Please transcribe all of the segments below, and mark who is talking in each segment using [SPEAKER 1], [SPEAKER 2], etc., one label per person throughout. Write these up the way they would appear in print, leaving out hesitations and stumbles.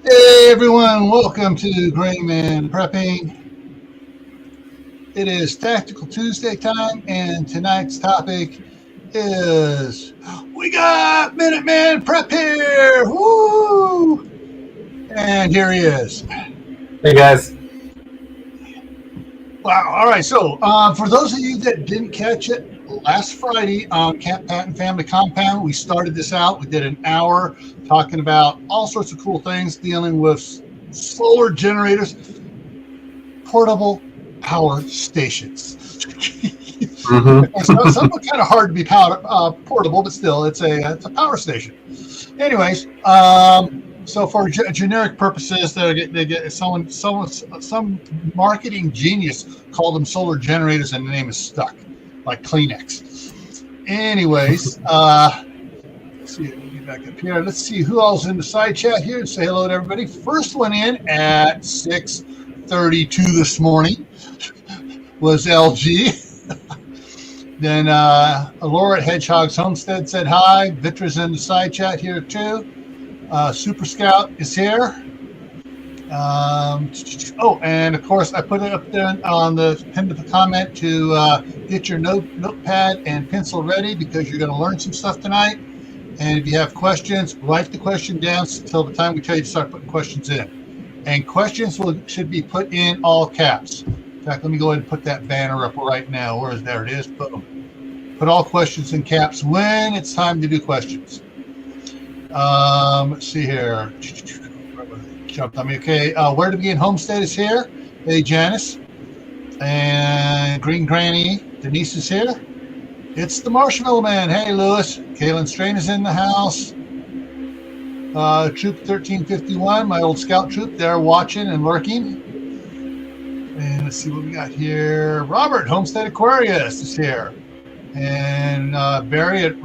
[SPEAKER 1] Hey everyone, welcome to Grayman Prepping. It is Tactical Tuesday time, and tonight's topic is we got Minuteman Prep here! Woo! And here he is.
[SPEAKER 2] Hey guys.
[SPEAKER 1] Wow, all right, so for those of you that didn't catch it, last Friday on Camp Patton Family Compound, we started this out. We did an hour talking about all sorts of cool things dealing with solar generators, portable power stations. So some are kind of hard to be portable, but still, it's a power station. Anyways, so for generic purposes, they get some marketing genius called them solar generators, and the name is stuck, like Kleenex. Anyways, let's see. Let me get back up here. Let's see who all's in the side chat here. Say hello to everybody. First one in at 6:32 this morning was LG. Then Laura at Hedgehog's Homestead said hi. Vitra's in the side chat here too. Super Scout is here. And of course I put it up there on the pinned the comment to get your notepad and pencil ready, because you're going to learn some stuff tonight. And if you have questions, write the question down until the time we tell you to start putting questions in. And questions should be put in all caps. In fact, let me go ahead and put that banner up right now. There it is. Boom. Put all questions in caps when it's time to do questions. Let's see here. Jumped on me. Okay. Where to Begin Homestead is here. Hey, Janice. And Green Granny. Denise is here. It's the Marshmallow Man. Hey, Lewis. Kaylin Strain is in the house. Troop 1351, my old scout troop, they're watching and lurking. And let's see what we got here. Robert, Homestead Aquarius is here. And Barry at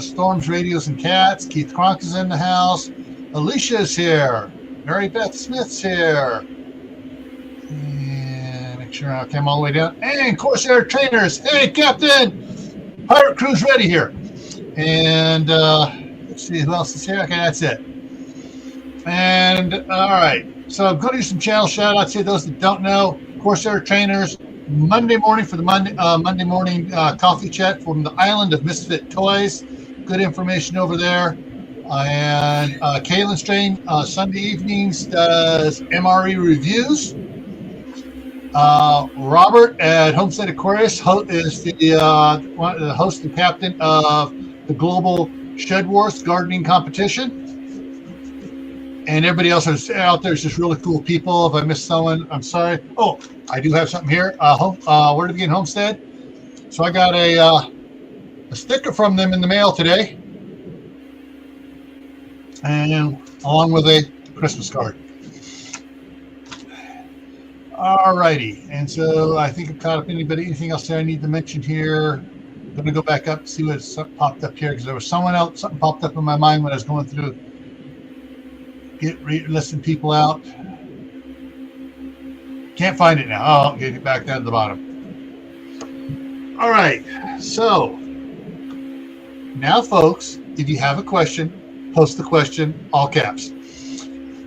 [SPEAKER 1] Storms, Radios, and Cats. Keith Cronk is in the house. Alicia is here. Mary Beth Smith's here. And make sure I came all the way down. And Corsair Trainers. Hey, Captain. Pirate Crew's ready here. And let's see who else is here. Okay, that's it. And all right. So I'm going to do some channel shout outs here. Those that don't know, Corsair Trainers, Monday morning for the Monday morning coffee chat from the island of Misfit Toys. Good information over there. And Kaylin Strain, Sunday evenings, does MRE reviews. Robert at Homestead Aquarius is the host and captain of the Global Shed Wars Gardening Competition. And everybody else is out there is just really cool people. If I missed someone, I'm sorry. Oh, I do have something here. Where to Begin Homestead. So I got a sticker from them in the mail today, and along with a Christmas card. All righty. And so I think I've caught up anything else that I need to mention here. I'm going to go back up and see what popped up here, because there was something popped up in my mind when I was going through listen people out. Can't find it now. Oh, I'll get it back down to the bottom. All right. So now, folks, if you have a question, post the question, all caps.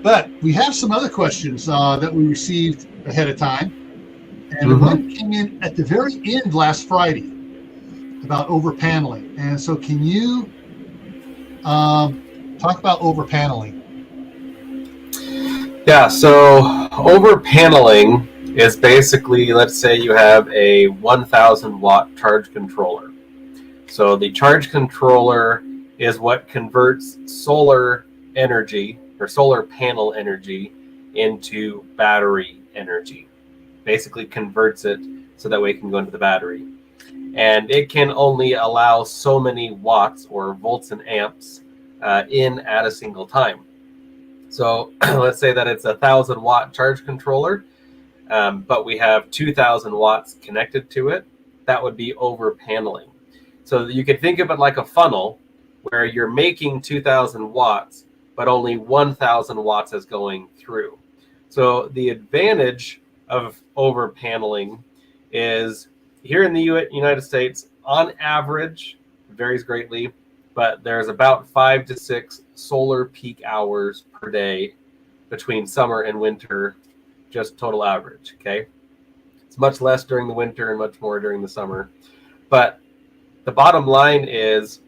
[SPEAKER 1] But we have some other questions that we received ahead of time. And one came in at the very end last Friday about over paneling. And so can you talk about over paneling?
[SPEAKER 2] Yeah, so over paneling is basically, let's say you have a 1,000 watt charge controller. So the charge controller is what converts solar energy or solar panel energy into battery energy. Basically converts it so that way it can go into the battery. And it can only allow so many watts or volts and amps in at a single time. So let's say that it's a 1,000 watt charge controller, but we have 2,000 watts connected to it. That would be over paneling. So you could think of it like a funnel where you're making 2,000 watts, but only 1,000 watts is going through. So the advantage of over paneling is here in the United States, on average, varies greatly, but there's about 5 to 6 solar peak hours per day between summer and winter, just total average. Okay, it's much less during the winter and much more during the summer. But the bottom line is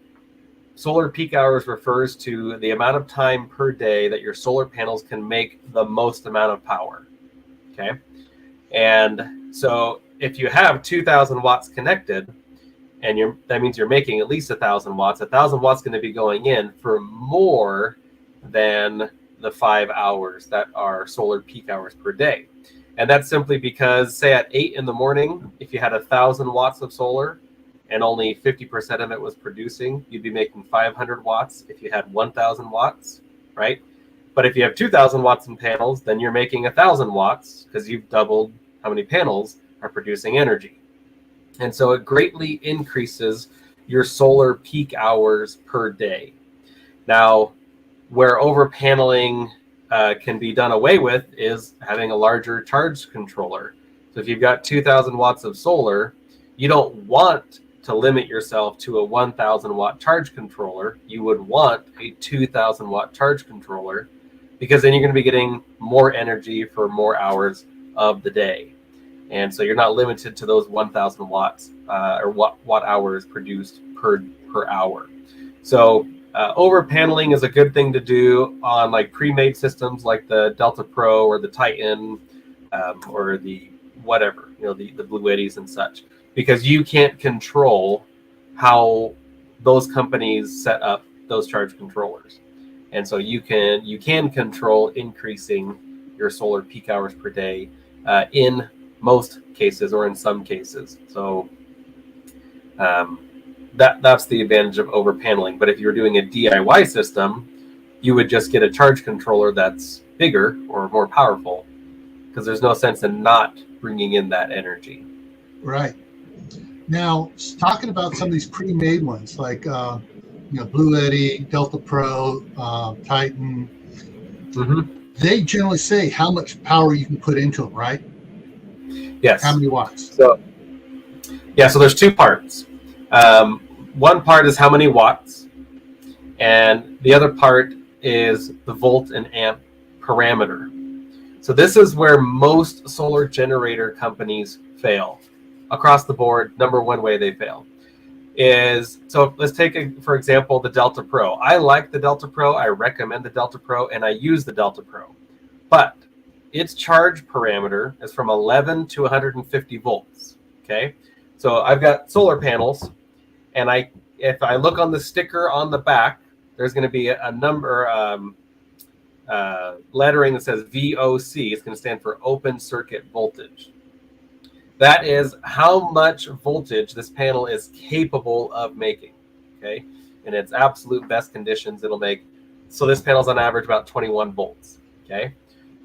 [SPEAKER 2] solar peak hours refers to the amount of time per day that your solar panels can make the most amount of power. Okay, and so if you have 2,000 watts connected, and that means you're making at least 1,000 watts. 1,000 watts going to be going in for more than the 5 hours that are solar peak hours per day. And that's simply because, say at 8 in the morning, if you had 1,000 watts of solar and only 50% of it was producing, you'd be making 500 watts if you had 1,000 watts, right? But if you have 2,000 watts in panels, then you're making 1,000 watts because you've doubled how many panels are producing energy. And so it greatly increases your solar peak hours per day. Now, where over paneling can be done away with is having a larger charge controller. So if you've got 2,000 watts of solar, you don't want to limit yourself to a 1,000 watt charge controller. You would want a 2,000 watt charge controller, because then you're going to be getting more energy for more hours of the day. And so you're not limited to those 1,000 watts or watt hours produced per hour. So over paneling is a good thing to do on like pre-made systems like the Delta Pro or the Titan or the whatever, the Blue Eddies and such, because you can't control how those companies set up those charge controllers. And so you can control increasing your solar peak hours per day in most cases or in some cases. So that's the advantage of over paneling. But if you're doing a DIY system, you would just get a charge controller that's bigger or more powerful, because there's no sense in not bringing in that energy.
[SPEAKER 1] Right. Now, talking about some of these pre-made ones like Blue Eddy, Delta Pro, Titan, they generally say how much power you can put into them, right?
[SPEAKER 2] Yes.
[SPEAKER 1] How many watts?
[SPEAKER 2] So there's two parts. One part is how many watts, and the other part is the volt and amp parameter. So this is where most solar generator companies fail. Across the board, number one way they fail is, so let's take, for example, the Delta Pro. I like the Delta Pro. I recommend the Delta Pro, and I use the Delta Pro. But its charge parameter is from 11 to 150 volts, okay? So I've got solar panels, and if I look on the sticker on the back, there's going to be a number, lettering that says VOC. It's going to stand for open circuit voltage. That is how much voltage this panel is capable of making, okay? In its absolute best conditions, it'll make, so this panel's on average about 21 volts, okay?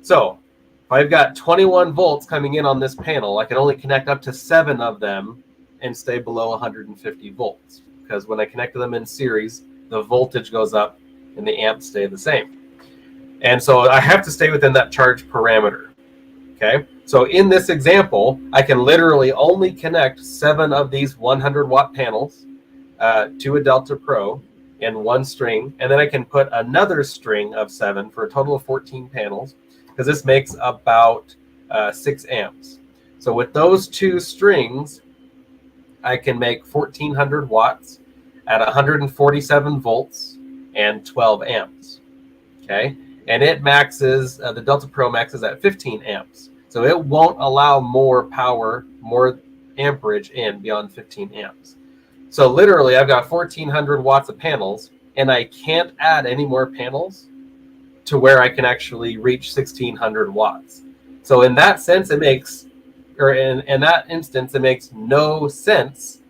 [SPEAKER 2] So if I've got 21 volts coming in on this panel, I can only connect up to 7 of them and stay below 150 volts. Because when I connect them in series, the voltage goes up and the amps stay the same. And so I have to stay within that charge parameter, okay? So in this example, I can literally only connect 7 of these 100 watt panels to a Delta Pro in one string, and then I can put another string of 7 for a total of 14 panels, because this makes about 6 amps. So with those 2 strings, I can make 1,400 watts at 147 volts and 12 amps, okay? And it maxes, the Delta Pro maxes at 15 amps. So it won't allow more power, more amperage in beyond 15 amps. So literally, I've got 1,400 watts of panels, and I can't add any more panels to where I can actually reach 1,600 watts. So in that sense, it makes, or in that instance, it makes no sense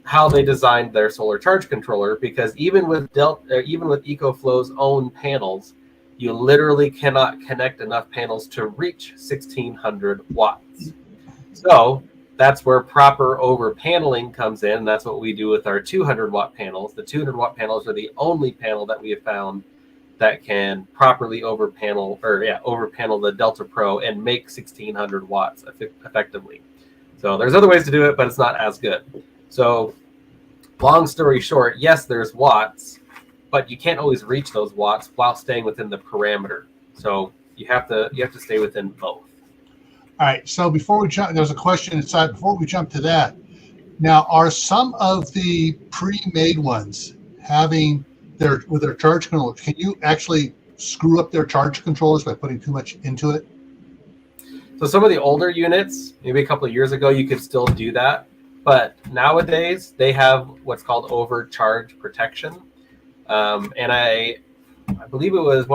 [SPEAKER 2] how they designed their solar charge controller, because even with EcoFlow's own panels, you literally cannot connect enough panels to reach 1,600 watts. So that's where proper over paneling comes in. That's what we do with our 200 watt panels. The 200 watt panels are the only panel that we have found that can properly over panel the Delta Pro and make 1,600 watts effectively. So there's other ways to do it, but it's not as good. So long story short, yes, there's watts, but you can't always reach those watts while staying within the parameter. So you have to stay within both.
[SPEAKER 1] All right. So before we jump, there's a question inside. Before we jump to that, now are some of the pre-made ones having their charge controllers? Can you actually screw up their charge controllers by putting too much into it?
[SPEAKER 2] So some of the older units, maybe a couple of years ago, you could still do that. But nowadays, they have what's called overcharge protection. And I believe it was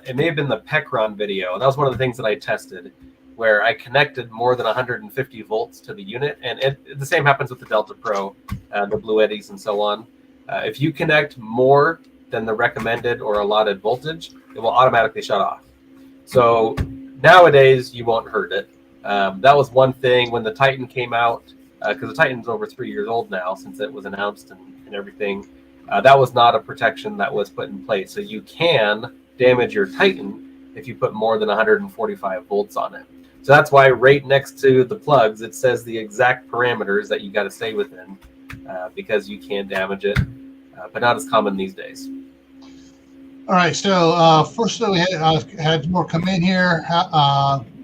[SPEAKER 2] it may have been the Pecron video. That was one of the things that I tested, where I connected more than 150 volts to the unit. And the same happens with the Delta Pro, the Blue Eddies, and so on. If you connect more than the recommended or allotted voltage, it will automatically shut off. So nowadays, you won't hurt it. That was one thing when the Titan came out, because the Titan's over 3 years old now since it was announced and everything. That was not a protection that was put in place. So you can damage your Titan if you put more than 145 volts on it. So that's why right next to the plugs, it says the exact parameters that you got to stay within, because you can damage it, but not as common these days.
[SPEAKER 1] All right. So first, we had more come in here.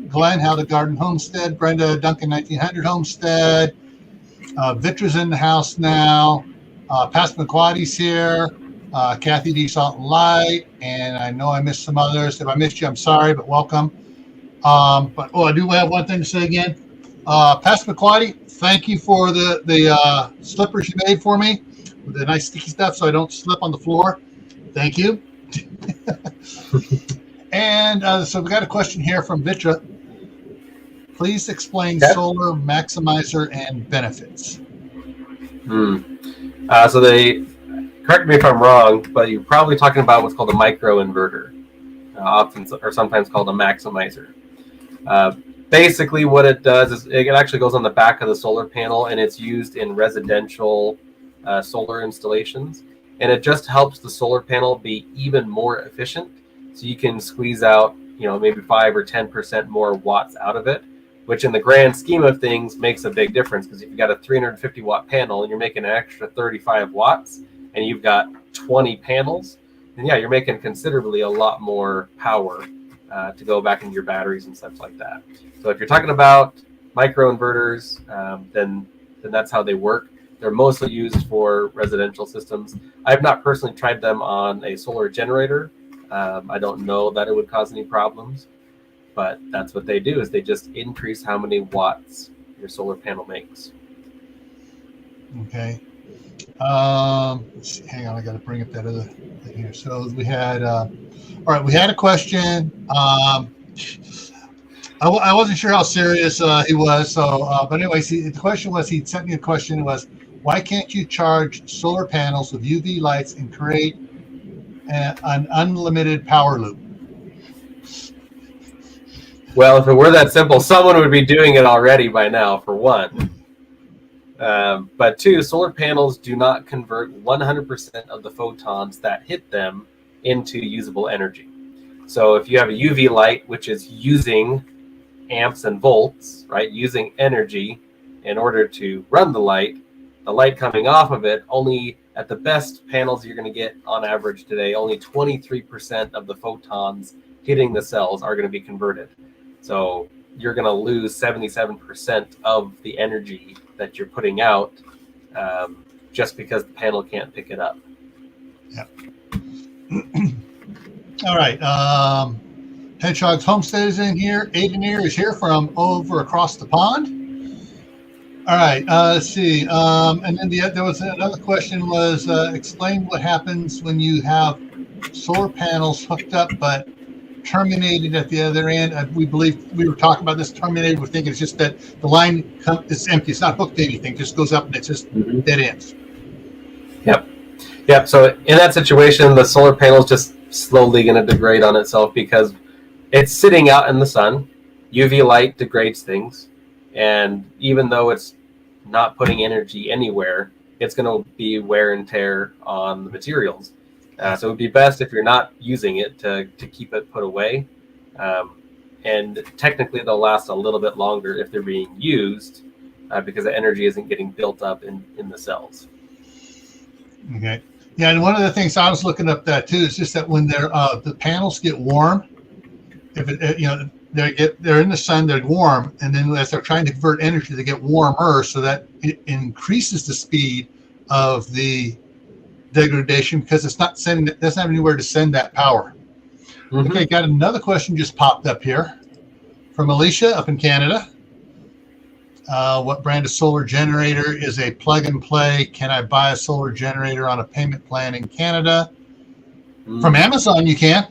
[SPEAKER 1] Glenn, How to Garden Homestead. Brenda Duncan, 1900 Homestead. Vitra's in the house now. Pastor McQuaddy's here. Kathy D. Salt and Light. And I know I missed some others. If I missed you, I'm sorry, but welcome. But I do have one thing to say again. Pastor McQuaddy, thank you for the slippers you made for me with the nice sticky stuff so I don't slip on the floor. Thank you. And so we got a question here from Vitra. Please explain solar maximizer and benefits.
[SPEAKER 2] So they, correct me if I'm wrong, but you're probably talking about what's called a microinverter, often or sometimes called a maximizer. Basically, what it does is it actually goes on the back of the solar panel, and it's used in residential solar installations. And it just helps the solar panel be even more efficient, so you can squeeze out, maybe 5 or 10% more watts out of it, which in the grand scheme of things makes a big difference, because if you've got a 350 watt panel and you're making an extra 35 watts and you've got 20 panels, then yeah, you're making considerably a lot more power to go back into your batteries and stuff like that. So if you're talking about microinverters, then that's how they work. They're mostly used for residential systems. I've not personally tried them on a solar generator. I don't know that it would cause any problems, but that's what they do, is they just increase how many watts your solar panel makes.
[SPEAKER 1] Okay. Let's see, hang on, I got to bring up that other thing here. So we had, all right, we had a question. I wasn't sure how serious he was. So, but anyways, the question was, he sent me a question. It was, why can't you charge solar panels with UV lights and create an unlimited power loop?
[SPEAKER 2] Well, if it were that simple, someone would be doing it already by now, for one. But two, solar panels do not convert 100% of the photons that hit them into usable energy. So if you have a UV light, which is using amps and volts, right, using energy in order to run the light coming off of it, only at the best panels you're going to get on average today, only 23% of the photons hitting the cells are going to be converted. So you're going to lose 77% of the energy that you're putting out just because the panel can't pick it up.
[SPEAKER 1] Yeah. All right. Hedgehog's Homestead is in here. Aiden is here from over across the pond. All right. Let's see. And then there was another question was, explain what happens when you have solar panels hooked up but terminated at the other end. We believe we were talking about this terminated. We're thinking it's just that the line is empty. It's not hooked to anything. It just goes up and it's just dead ends.
[SPEAKER 2] Yep. So in that situation, the solar panel is just slowly going to degrade on itself because it's sitting out in the sun. UV light degrades things. And even though it's not putting energy anywhere, it's going to be wear and tear on the materials. So it would be best if you're not using it to keep it put away. And technically, they'll last a little bit longer if they're being used because the energy isn't getting built up in the cells.
[SPEAKER 1] Okay. Yeah, and one of the things I was looking up that too is just that when the panels get warm, if it, they're in the sun, they're warm, and then as they're trying to convert energy, they get warmer, so that it increases the speed of the degradation because it doesn't have anywhere to send that power.
[SPEAKER 2] Mm-hmm.
[SPEAKER 1] Okay, got another question just popped up here from Alicia up in Canada. What brand of solar generator is a plug and play? Can I buy a solar generator on a payment plan in Canada? From Amazon, you can.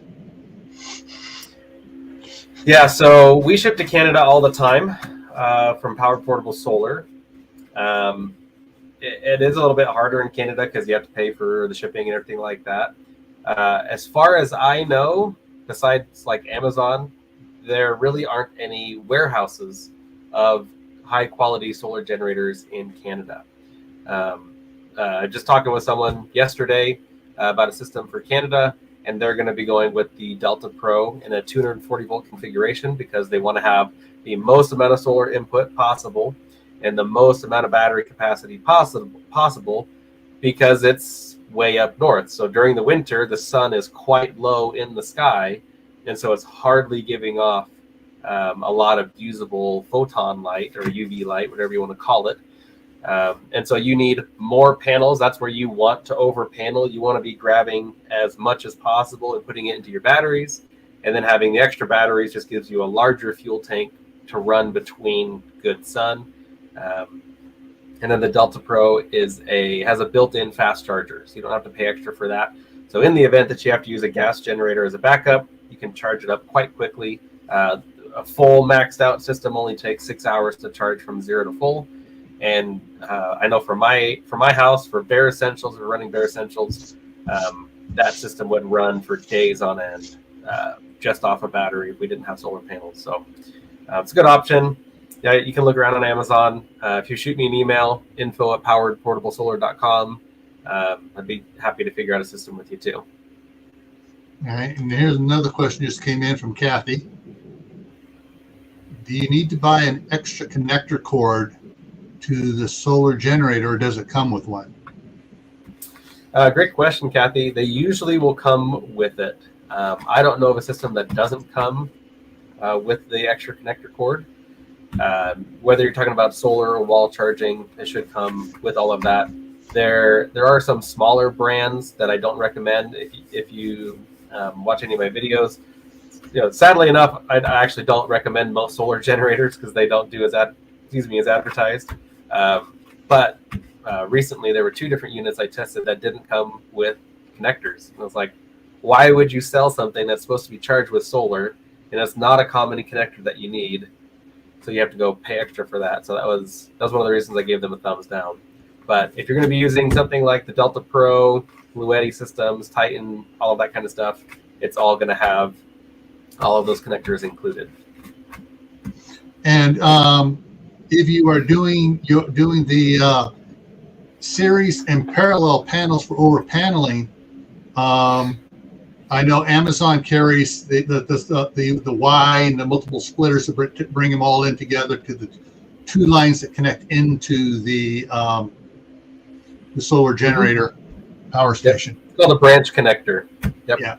[SPEAKER 2] Yeah, so we ship to Canada all the time from Powered Portable Solar. It is a little bit harder in Canada because you have to pay for the shipping and everything like that. As far as I know, besides like Amazon, there really aren't any warehouses of high quality solar generators in Canada. Just talking with someone yesterday about a system for Canada, and they're going to be going with the Delta Pro in a 240 volt configuration because they want to have the most amount of solar input possible and the most amount of battery capacity possible because it's way up north. So during the winter, the sun is quite low in the sky, and so it's hardly giving off a lot of usable photon light or UV light, whatever you want to call it. And so you need more panels. That's where you want to over panel. You want to be grabbing as much as possible and putting it into your batteries. And then having the extra batteries just gives you a larger fuel tank to run between good sun. And then the Delta Pro has a built-in fast charger, so you don't have to pay extra for that. So in the event that you have to use a gas generator as a backup, you can charge it up quite quickly. A full maxed out system only takes 6 hours to charge from 0 to full. And I know for my house, for bare essentials, we're running bare essentials, that system would run for days on end, just off a battery if we didn't have solar panels. So it's a good option. Yeah, you can look around on Amazon. If you shoot me an email, info@poweredportablesolar.com, I'd be happy to figure out a system with you too.
[SPEAKER 1] All right, and here's another question just came in from Kathy. Do you need to buy an extra connector cord to the solar generator, or does it come with one?
[SPEAKER 2] Great question, Kathy. They usually will come with it. I don't know of a system that doesn't come with the extra connector cord. Whether you're talking about solar or wall charging, it should come with all of that. There are some smaller brands that I don't recommend if you watch any of my videos. Sadly enough, I actually don't recommend most solar generators because they don't do as advertised. But recently there were 2 different units I tested that didn't come with connectors. And I was like, why would you sell something that's supposed to be charged with solar and it's not a common connector that you need? So you have to go pay extra for that. So that was one of the reasons I gave them a thumbs down. But if you're going to be using something like the Delta Pro, Bluetti systems, Titan, all of that kind of stuff, it's all going to have all of those connectors included.
[SPEAKER 1] And if you are doing the series and parallel panels for over paneling, I know Amazon carries the Y and the multiple splitters to bring them all in together to the 2 lines that connect into the solar generator power station.
[SPEAKER 2] It's called a branch connector. Yep.
[SPEAKER 1] Yeah.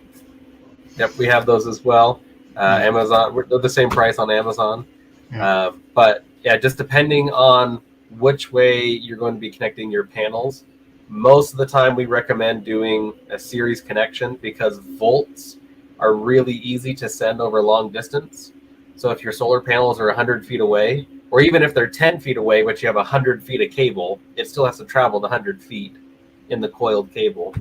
[SPEAKER 2] Yep, we have those as well. Amazon, they're the same price on Amazon. Yeah. But yeah, just depending on which way you're going to be connecting your panels, most of the time we recommend doing a series connection because volts are really easy to send over long distance. So if your solar panels are 100 feet away, or even if they're 10 feet away, but you have 100 feet of cable, it still has to travel the 100 feet in the coiled cable.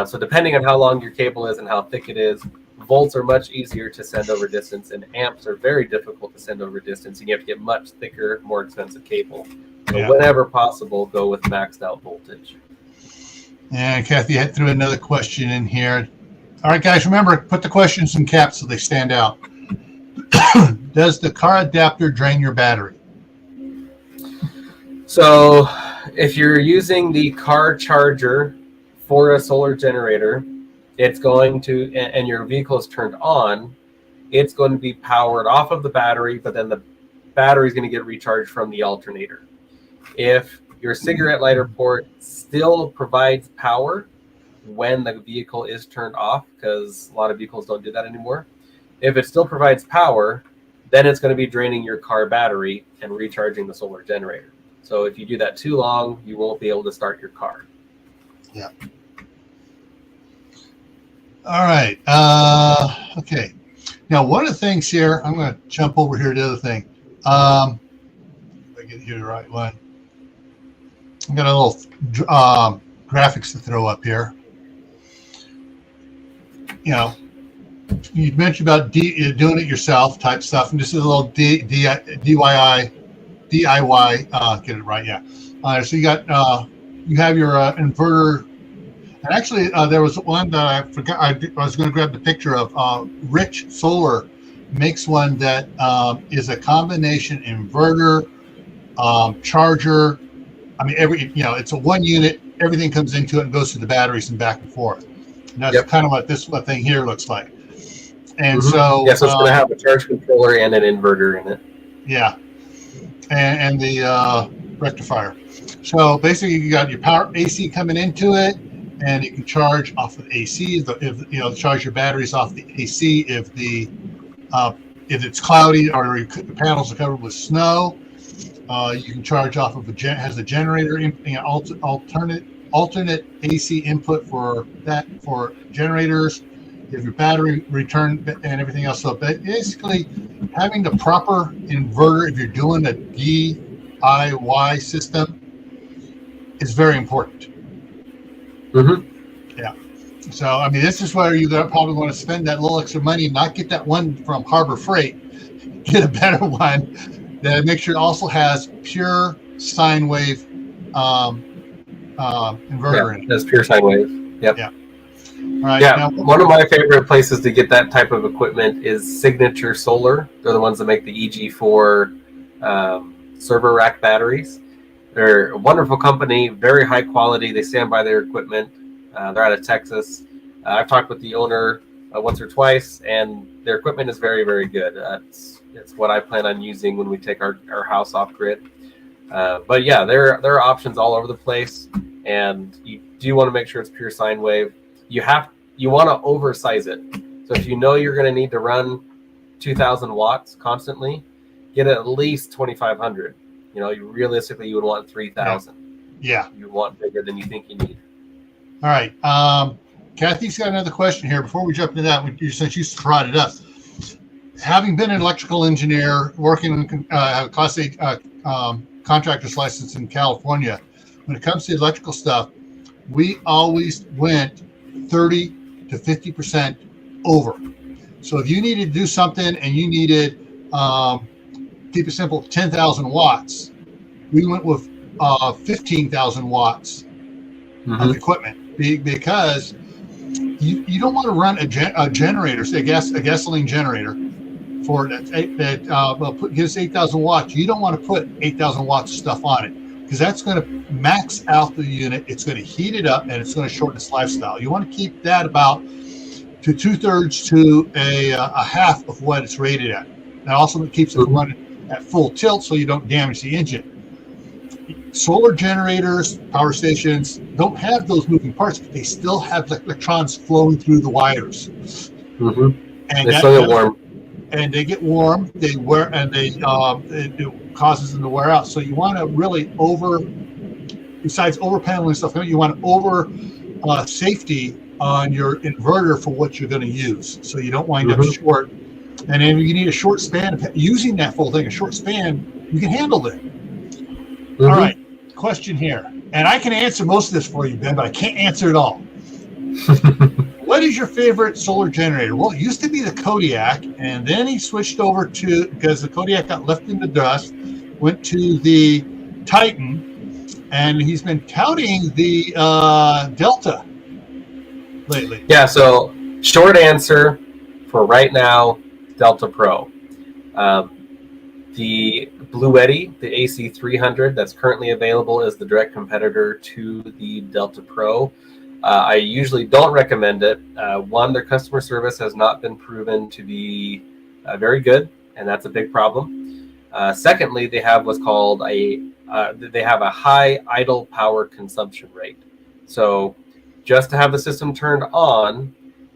[SPEAKER 2] So depending on how long your cable is and how thick it is, volts are much easier to send over distance, and amps are very difficult to send over distance, and you have to get much thicker, more expensive cable. So whenever possible, go with maxed out voltage.
[SPEAKER 1] And Kathy threw another question in here. All right, guys, remember, put the questions in caps so they stand out. Does the car adapter drain your battery?
[SPEAKER 2] So if you're using the car charger for a solar generator, it's going to, and your vehicle is turned on, it's going to be powered off of the battery, but then the battery is going to get recharged from the alternator. If your cigarette lighter port still provides power when the vehicle is turned off, because a lot of vehicles don't do that anymore, If it still provides power, then it's going to be draining your car battery and recharging the solar generator. So if you do that too long, you won't be able to start your car.
[SPEAKER 1] Yeah. All right. Okay. Now, one of the things here, I'm going to jump over here to the other thing. If I get here the right one. I've got a little graphics to throw up here. You know, you mentioned about doing it yourself type stuff, and this is a little DIY. Get it right, yeah. So you got you have your inverter, and actually there was one that I forgot. I was going to grab the picture of. Rich Solar makes one that is a combination inverter, charger. I mean, it's a one unit. Everything comes into it and goes to the batteries and back and forth. And that's kind of what this thing here looks like. And so,
[SPEAKER 2] so it's going to have a charge controller and an inverter in it.
[SPEAKER 1] Yeah, and the rectifier. So basically, you got your power AC coming into it, and you can charge off of AC. Charge your batteries off the AC if it's cloudy or the panels are covered with snow. You can charge off of has a generator, alternate AC input for generators. You have your battery return and everything else. So basically, having the proper inverter, if you're doing a DIY system, is very important.
[SPEAKER 2] Mm-hmm.
[SPEAKER 1] Yeah. So, I mean, this is where you probably want to spend that little extra money, not get that one from Harbor Freight, get a better one that make sure it also has pure sine wave inverter in it.
[SPEAKER 2] That's pure sine wave. Yep.
[SPEAKER 1] Yeah. All right.
[SPEAKER 2] Yeah.
[SPEAKER 1] Now,
[SPEAKER 2] one of my favorite places to get that type of equipment is Signature Solar. They're the ones that make the EG4 server rack batteries. They're a wonderful company, very high quality. They stand by their equipment. They're out of Texas. I've talked with the owner once or twice, and their equipment is very, very good. It's what I plan on using when we take our house off grid. But yeah, there are options all over the place, and you do want to make sure it's pure sine wave. You want to oversize it. So if you know you're going to need to run 2,000 watts constantly, get at least 2,500. Realistically, you would want 3,000.
[SPEAKER 1] Yeah.
[SPEAKER 2] You want bigger than you think you need.
[SPEAKER 1] All right. Kathy's got another question here. Before we jump into that, since you brought it up, having been an electrical engineer, working in Class A contractor's license in California, when it comes to electrical stuff, we always went 30 to 50% over. So if you needed to do something and you needed, keep it simple, 10,000 watts, we went with 15,000 watts of equipment because you don't want to run a generator, say a gasoline generator for that gives 8,000 watts. You don't want to put 8,000 watts of stuff on it because that's going to max out the unit. It's going to heat it up and it's going to shorten its lifestyle. You want to keep that about to 2/3 to a half of what it's rated at. That also keeps it running at full tilt so you don't damage the engine. Solar generators, power stations don't have those moving parts, but they still have electrons flowing through the wires.
[SPEAKER 2] Mm-hmm.
[SPEAKER 1] And
[SPEAKER 2] they still get warm.
[SPEAKER 1] And they get warm. They wear, and it causes them to wear out. So you want to really besides over paneling stuff, you want to over safety on your inverter for what you're going to use, so you don't wind up short. And then you need a short span of using that full thing. A short span, you can handle it. All right, question here. And I can answer most of this for you, Ben, but I can't answer it all. What is your favorite solar generator? Well, it used to be the Kodiak, and then he switched over to, because the Kodiak got left in the dust, went to the Titan, and he's been touting the Delta lately.
[SPEAKER 2] Yeah, so short answer for right now, Delta Pro. The Bluetti, the AC300 that's currently available, is the direct competitor to the Delta Pro. I usually don't recommend it. One, their customer service has not been proven to be very good, and that's a big problem. Secondly, they have what's called they have a high idle power consumption rate. So just to have the system turned on,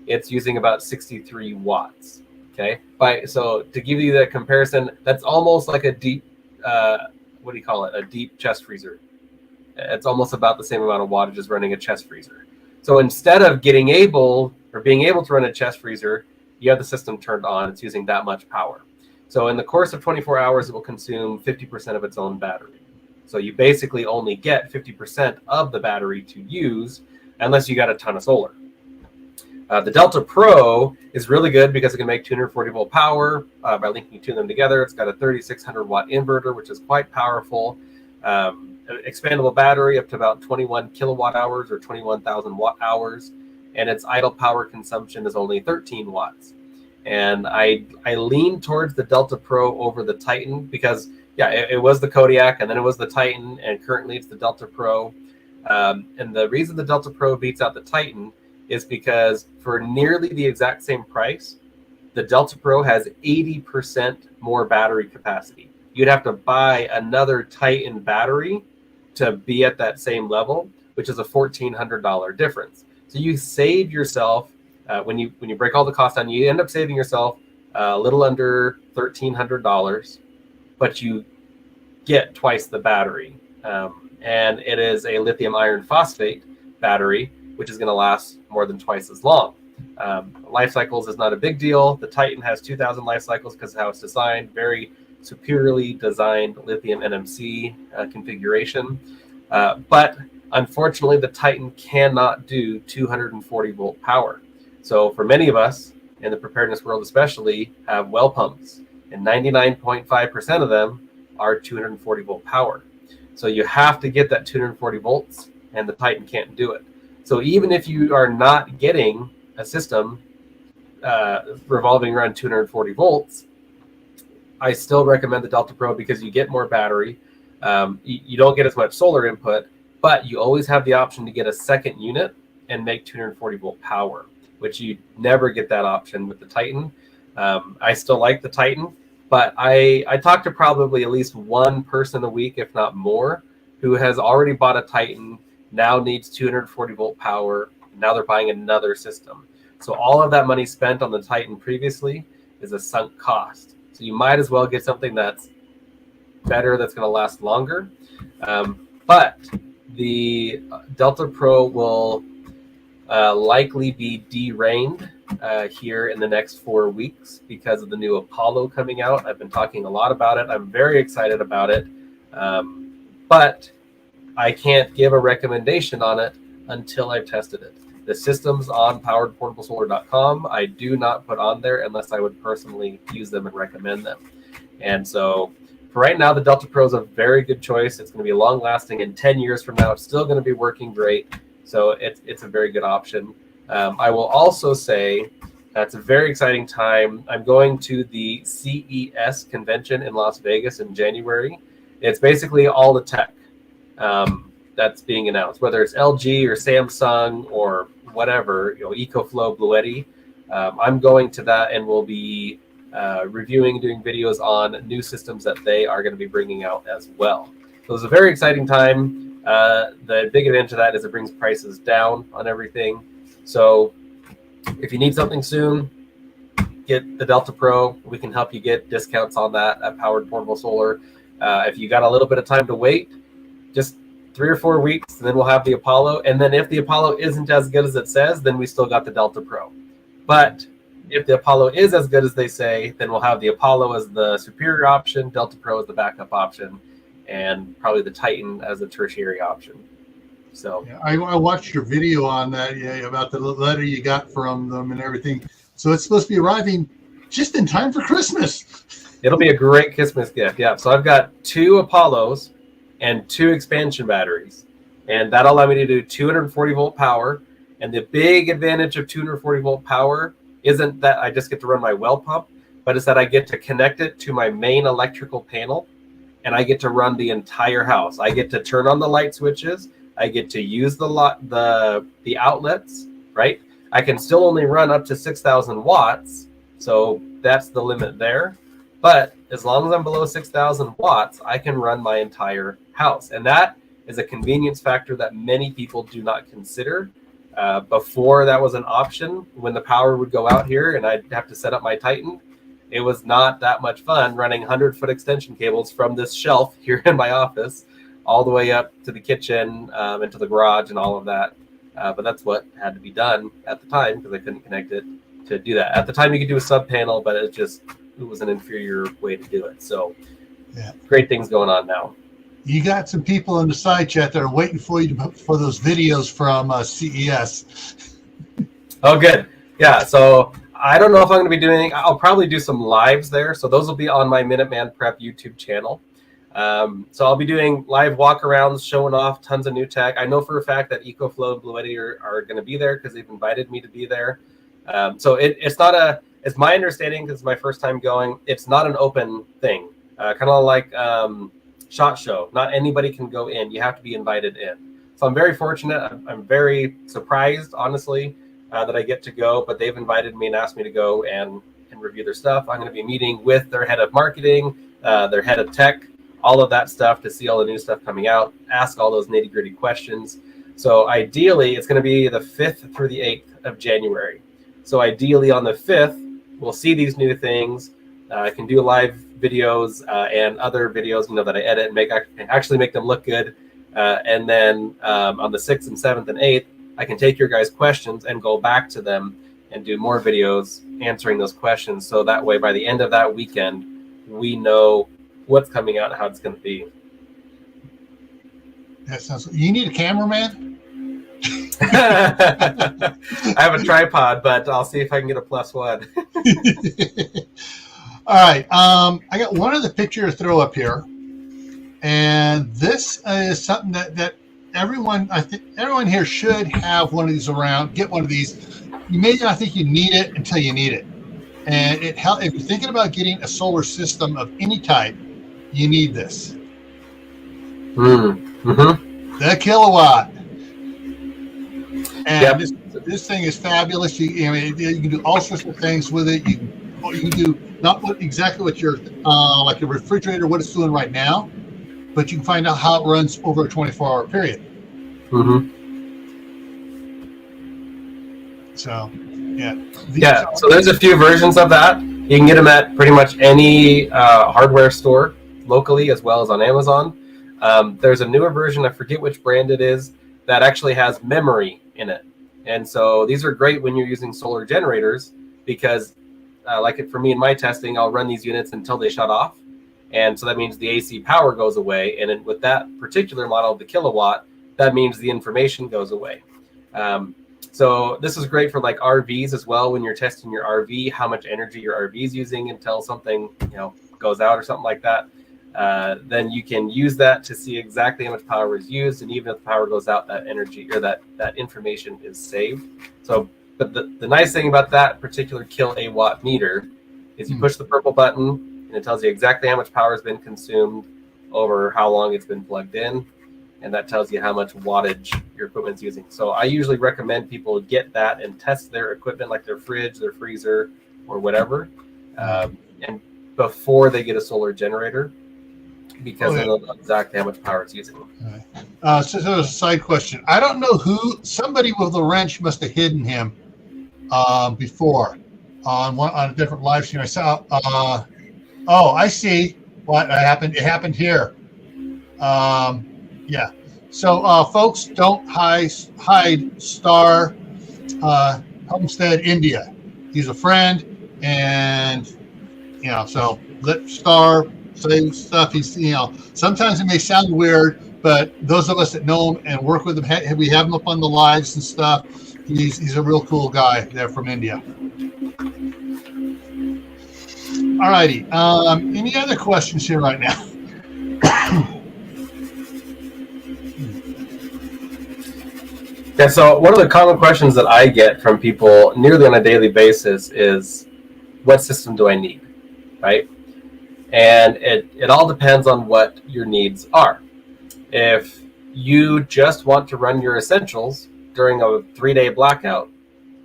[SPEAKER 2] it's using about 63 watts. Okay, so to give you the comparison, that's almost like a deep, what do you call it? A deep chest freezer. It's almost about the same amount of wattage as running a chest freezer. So instead of being able to run a chest freezer, you have the system turned on. It's using that much power. So in the course of 24 hours, it will consume 50% of its own battery. So you basically only get 50% of the battery to use, unless you got a ton of solar. The Delta Pro is really good because it can make 240 volt power by linking two of them together. It's got a 3600 watt inverter, which is quite powerful. Expandable battery up to about 21 kilowatt hours or 21,000 watt hours. And its idle power consumption is only 13 watts. And I lean towards the Delta Pro over the Titan because, it was the Kodiak and then it was the Titan, and currently it's the Delta Pro. And the reason the Delta Pro beats out the Titan is because for nearly the exact same price, the Delta Pro has 80% more battery capacity. You'd have to buy another Titan battery to be at that same level, which is a $1,400 difference. So you save yourself, when you break all the costs down, you end up saving yourself a little under $1,300, but you get twice the battery. And it is a lithium iron phosphate battery, which is going to last more than twice as long. Life cycles is not a big deal. The Titan has 2,000 life cycles because of how it's designed. Very superiorly designed lithium NMC configuration. But unfortunately, the Titan cannot do 240 volt power. So for many of us, in the preparedness world especially, have well pumps. And 99.5% of them are 240 volt power. So you have to get that 240 volts, and the Titan can't do it. So even if you are not getting a system revolving around 240 volts, I still recommend the Delta Pro because you get more battery. You don't get as much solar input, but you always have the option to get a second unit and make 240 volt power, which you never get that option with the Titan. I still like the Titan, but I talk to probably at least one person a week, if not more, who has already bought a Titan, now needs 240 volt power. Now they're buying another system. So all of that money spent on the Titan previously is a sunk cost. So you might as well get something that's better, that's going to last longer. But the Delta Pro will likely be de-rained here in the next 4 weeks because of the new Apollo coming out. I've been talking a lot about it. I'm very excited about it. But I can't give a recommendation on it until I've tested it. The system's on poweredportablesolar.com. I do not put on there unless I would personally use them and recommend them. And so for right now, the Delta Pro is a very good choice. It's going to be long lasting. In 10 years from now, it's still going to be working great. So it's a very good option. I will also say that's a very exciting time. I'm going to the CES convention in Las Vegas in January. It's basically all the tech that's being announced, whether it's LG or Samsung or whatever, EcoFlow, Bluetti. I'm going to that and will be reviewing, doing videos on new systems that they are going to be bringing out as well. So it's a very exciting time. The big advantage of that is it brings prices down on everything. So if you need something soon, get the Delta Pro. We can help you get discounts on that at Powered Portable Solar. If you got a little bit of time to wait, just 3 or 4 weeks, and then we'll have the Apollo. And then if the Apollo isn't as good as it says, then we still got the Delta Pro. But if the Apollo is as good as they say, then we'll have the Apollo as the superior option, Delta Pro as the backup option, and probably the Titan as a tertiary option. So
[SPEAKER 1] yeah, I watched your video on that, about the letter you got from them and everything. So it's supposed to be arriving just in time for Christmas.
[SPEAKER 2] It'll be a great Christmas gift. Yeah. So I've got 2 Apollos and 2 expansion batteries, and that'll allow me to do 240 volt power. And the big advantage of 240 volt power isn't that I just get to run my well pump, but it's that I get to connect it to my main electrical panel, and I get to run the entire house. I get to turn on the light switches. I get to use the outlets, right? I can still only run up to 6,000 watts, so that's the limit there. But as long as I'm below 6,000 watts, I can run my entire house. And that is a convenience factor that many people do not consider. Before that was an option, when the power would go out here and I'd have to set up my Titan, it was not that much fun running 100-foot extension cables from this shelf here in my office all the way up to the kitchen, into the garage and all of that. But that's what had to be done at the time because I couldn't connect it to do that. At the time, you could do a sub panel, but it was an inferior way to do it. So great things going on now.
[SPEAKER 1] You got some people in the side chat that are waiting for you for those videos from CES.
[SPEAKER 2] Oh, good. Yeah. So I don't know if I'm going to be doing. I'll probably do some lives there. So those will be on my Minuteman Prep YouTube channel. So I'll be doing live walkarounds, showing off tons of new tech. I know for a fact that EcoFlow and Bluetti are going to be there because they've invited me to be there. So it's not it's my understanding because it's my first time going. It's not an open thing, kind of like SHOT Show. Not anybody can go in. You have to be invited in. So I'm very fortunate. I'm very surprised, honestly, that I get to go. But they've invited me and asked me to go and review their stuff. I'm going to be meeting with their head of marketing, their head of tech, all of that stuff to see all the new stuff coming out, ask all those nitty-gritty questions. So ideally, it's going to be the 5th through the 8th of January. So ideally on the 5th, we'll see these new things. I can do live videos and other videos, that I edit and actually make them look good. And then on the 6th and 7th and 8th, I can take your guys' questions and go back to them and do more videos answering those questions. So that way, by the end of that weekend, we know what's coming out and how it's going to be.
[SPEAKER 1] That sounds. You need a cameraman?
[SPEAKER 2] I have a tripod, but I'll see if I can get a +1.
[SPEAKER 1] All right. I got one other picture to throw up here, and this is something that everyone, I think everyone here should have one of these around. Get one of these. You may not think you need it until you need it, and it help if you're thinking about getting a solar system of any type. You need this.
[SPEAKER 2] Mm-hmm.
[SPEAKER 1] The kilowatt. And
[SPEAKER 2] Yep.
[SPEAKER 1] this thing is fabulous. You can do all sorts of things with it. You can do exactly what your like a refrigerator, what it's doing right now, but you can find out how it runs over a 24-hour period.
[SPEAKER 2] Mm-hmm.
[SPEAKER 1] So,
[SPEAKER 2] So there's a few versions of that. You can get them at pretty much any hardware store locally as well as on Amazon. There's a newer version, I forget which brand it is, that actually has memory in it. And so these are great when you're using solar generators because for me in my testing, I'll run these units until they shut off. And so that means the AC power goes away. And with that particular model, the kilowatt, that means the information goes away. So this is great for like RVs as well. When you're testing your RV, how much energy your RV is using until something, goes out or something like that. Then you can use that to see exactly how much power is used, and even if the power goes out, that energy or that information is saved. So, but the nice thing about that particular kilowatt meter is you push the purple button, and it tells you exactly how much power has been consumed over how long it's been plugged in, and that tells you how much wattage your equipment's using. So I usually recommend people get that and test their equipment, like their fridge, their freezer, or whatever, and before they get a solar generator, because they know exactly how much power it's using.
[SPEAKER 1] So there's a side question. I don't know who. Somebody with a wrench must have hidden him before on a different live stream. I saw. I see what happened. It happened here. So folks, don't hide Star Homestead India. He's a friend, and so let Star say stuff. He's sometimes it may sound weird, but those of us that know him and work with him, we have him up on the lives and stuff. He's a real cool guy there from India. All righty. Any other questions here right now?
[SPEAKER 2] Yeah, so one of the common questions that I get from people nearly on a daily basis is, what system do I need, right? And it all depends on what your needs are. If you just want to run your essentials during a 3-day blackout,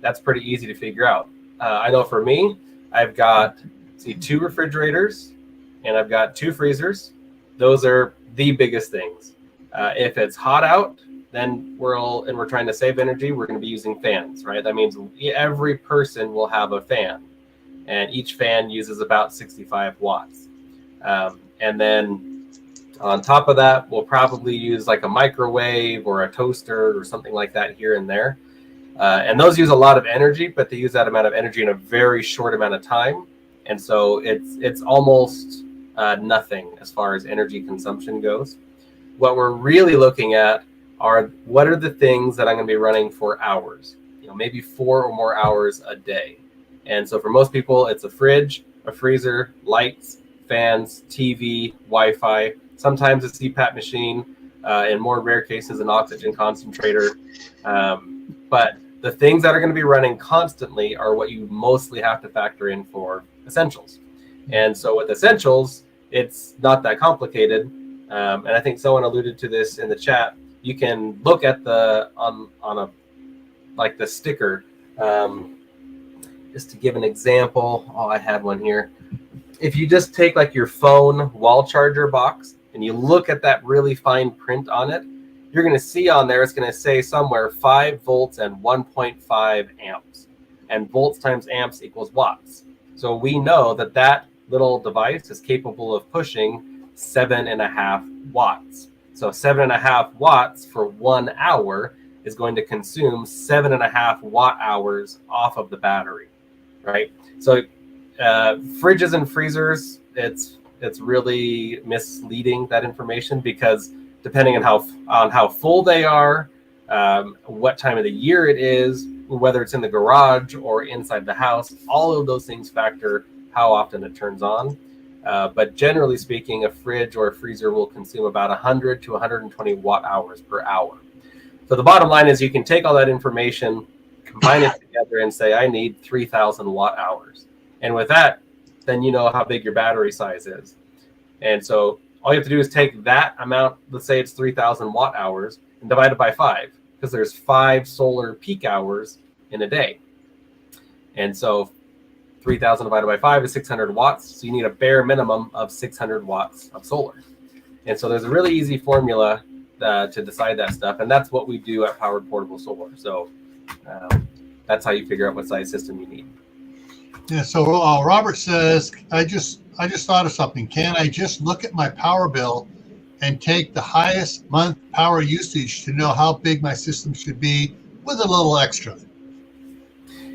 [SPEAKER 2] that's pretty easy to figure out. I know for me, I've got 2 refrigerators and I've got 2 freezers. Those are the biggest things. If it's hot out then we're trying to save energy, we're going to be using fans, right? That means every person will have a fan, and each fan uses about 65 watts. And then on top of that, we'll probably use like a microwave or a toaster or something like that here and there. And those use a lot of energy, but they use that amount of energy in a very short amount of time. And so it's almost nothing as far as energy consumption goes. What we're really looking at are what are the things that I'm going to be running for hours, maybe 4 or more hours a day. And so for most people, it's a fridge, a freezer, lights, fans, TV, Wi-Fi, sometimes a CPAP machine, in more rare cases, an oxygen concentrator. But the things that are going to be running constantly are what you mostly have to factor in for essentials. And so with essentials, it's not that complicated. And I think someone alluded to this in the chat. You can look at the the sticker. Just to give an example, I had one here. If you just take like your phone wall charger box and you look at that really fine print on it, you're going to see on there, it's going to say somewhere 5 volts and 1.5 amps. And volts times amps equals watts. So we know that little device is capable of pushing 7.5 watts. So 7.5 watts for 1 hour is going to consume 7.5 watt hours off of the battery, right? So fridges and freezers, it's really misleading, that information, because depending on how full they are, what time of the year it is, whether it's in the garage or inside the house, all of those things factor how often it turns on. But generally speaking, a fridge or a freezer will consume about 100 to 120 watt hours per hour. So the bottom line is you can take all that information, combine it together and say, I need 3,000 watt hours. And with that, then you know how big your battery size is. And so all you have to do is take that amount, let's say it's 3,000 watt hours, and divide it by 5, because there's 5 solar peak hours in a day. And so 3,000 divided by 5 is 600 watts. So you need a bare minimum of 600 watts of solar. And so there's a really easy formula to decide that stuff. And that's what we do at Powered Portable Solar. So that's how you figure out what size system you need.
[SPEAKER 1] Yeah. So Robert says, I just thought of something. Can I just look at my power bill and take the highest month power usage to know how big my system should be with a little extra?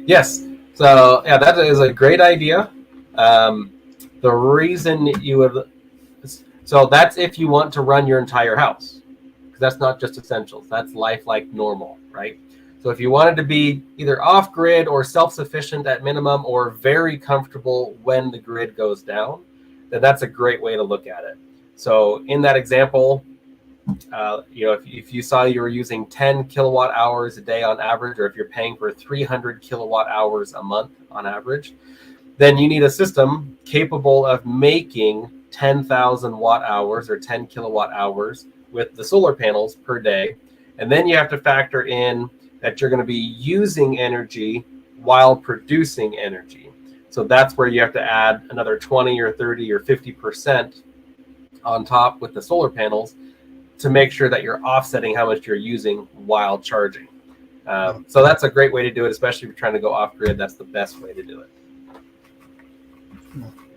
[SPEAKER 2] Yes. So yeah, that is a great idea. The reason you would, so that's if you want to run your entire house, because that's not just essentials. That's life like normal, right? So if you wanted to be either off grid or self-sufficient at minimum, or very comfortable when the grid goes down, then that's a great way to look at it. So in that example, if you saw you were using 10 kilowatt hours a day on average, or if you're paying for 300 kilowatt hours a month on average, then you need a system capable of making 10,000 watt hours or 10 kilowatt hours with the solar panels per day. And then you have to factor in that you're going to be using energy while producing energy. So that's where you have to add another 20 or 30 or 50% on top with the solar panels to make sure that you're offsetting how much you're using while charging. So that's a great way to do it, especially if you're trying to go off grid. That's the best way to do it.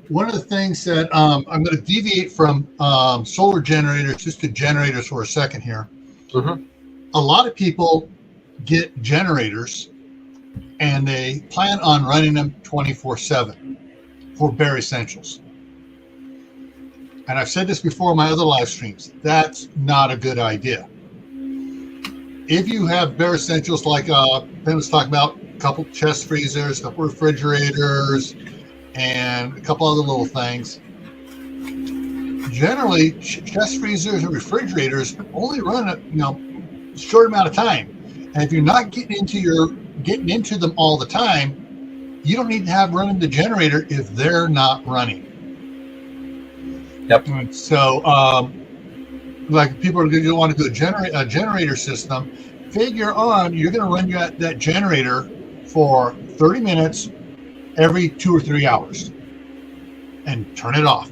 [SPEAKER 1] One of the things that I'm going to deviate from solar generators just to generators for a second here.
[SPEAKER 2] Mm-hmm.
[SPEAKER 1] A lot of people get generators and they plan on running them 24/7 for bare essentials. And I've said this before in my other live streams. That's not a good idea. If you have bare essentials like Ben was talking about, a couple chest freezers, a couple refrigerators, and a couple other little things. Generally, chest freezers and refrigerators only run a short amount of time. And if you're not getting into them all the time, you don't need to have running the generator if they're not running.
[SPEAKER 2] Yep.
[SPEAKER 1] So, like people are going to want to do a generator system. Figure on you're going to run that generator for 30 minutes every 2 or 3 hours, and turn it off.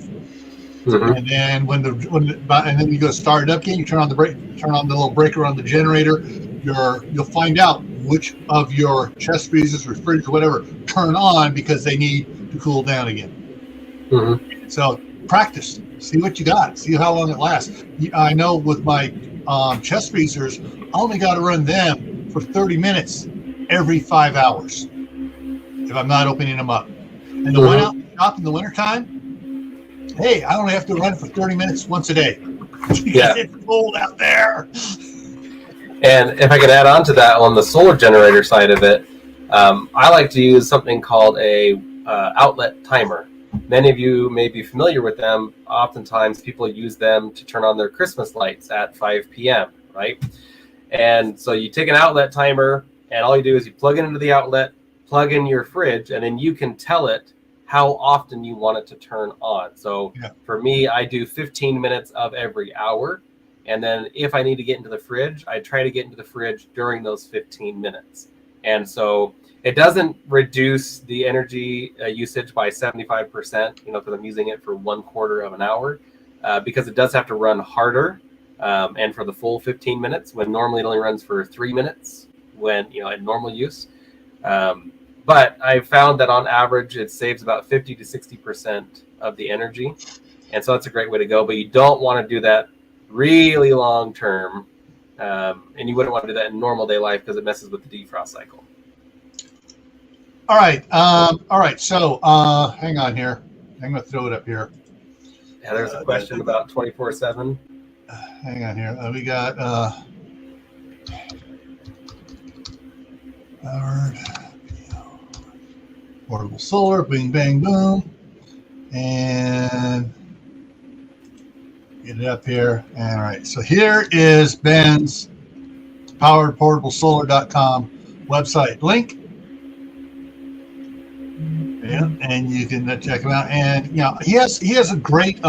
[SPEAKER 2] Mhm.
[SPEAKER 1] And then and then you go start it up again. You turn on the little breaker on the generator. You'll find out which of your chest freezers, refrigerators, whatever, turn on because they need to cool down again.
[SPEAKER 2] Mhm.
[SPEAKER 1] So practice, see what you got, see how long it lasts. I know with my chest freezers, I only got to run them for 30 minutes every 5 hours if I'm not opening them up. And the one out in the shop in the wintertime, hey, I only have to run it for 30 minutes once a day because it's cold out there.
[SPEAKER 2] And if I could add on to that on the solar generator side of it, I like to use something called a outlet timer. Many of you may be familiar with them. Oftentimes people use them to turn on their Christmas lights at 5 p.m., right? And so you take an outlet timer and all you do is you plug it into the outlet, plug in your fridge, and then you can tell it how often you want it to turn on. So for me, I do 15 minutes of every hour. And then if I need to get into the fridge, I try to get into the fridge during those 15 minutes. And so it doesn't reduce the energy usage by 75%, because I'm using it for 1/4 of an hour, because it does have to run harder and for the full 15 minutes when normally it only runs for 3 minutes when, in normal use. But I found that on average, it saves about 50 to 60% of the energy. And so that's a great way to go. But you don't want to do that really long term. And you wouldn't want to do that in normal day life because it messes with the defrost cycle.
[SPEAKER 1] All right. So hang on here. I'm going to throw it up here.
[SPEAKER 2] Yeah, there's a question about 24/7.
[SPEAKER 1] Hang on here. We got powered portable solar, bing, bang, boom. And get it up here. All right. So here is Ben's poweredportablesolar.com website link. Yeah, and you can check him out. And he has a great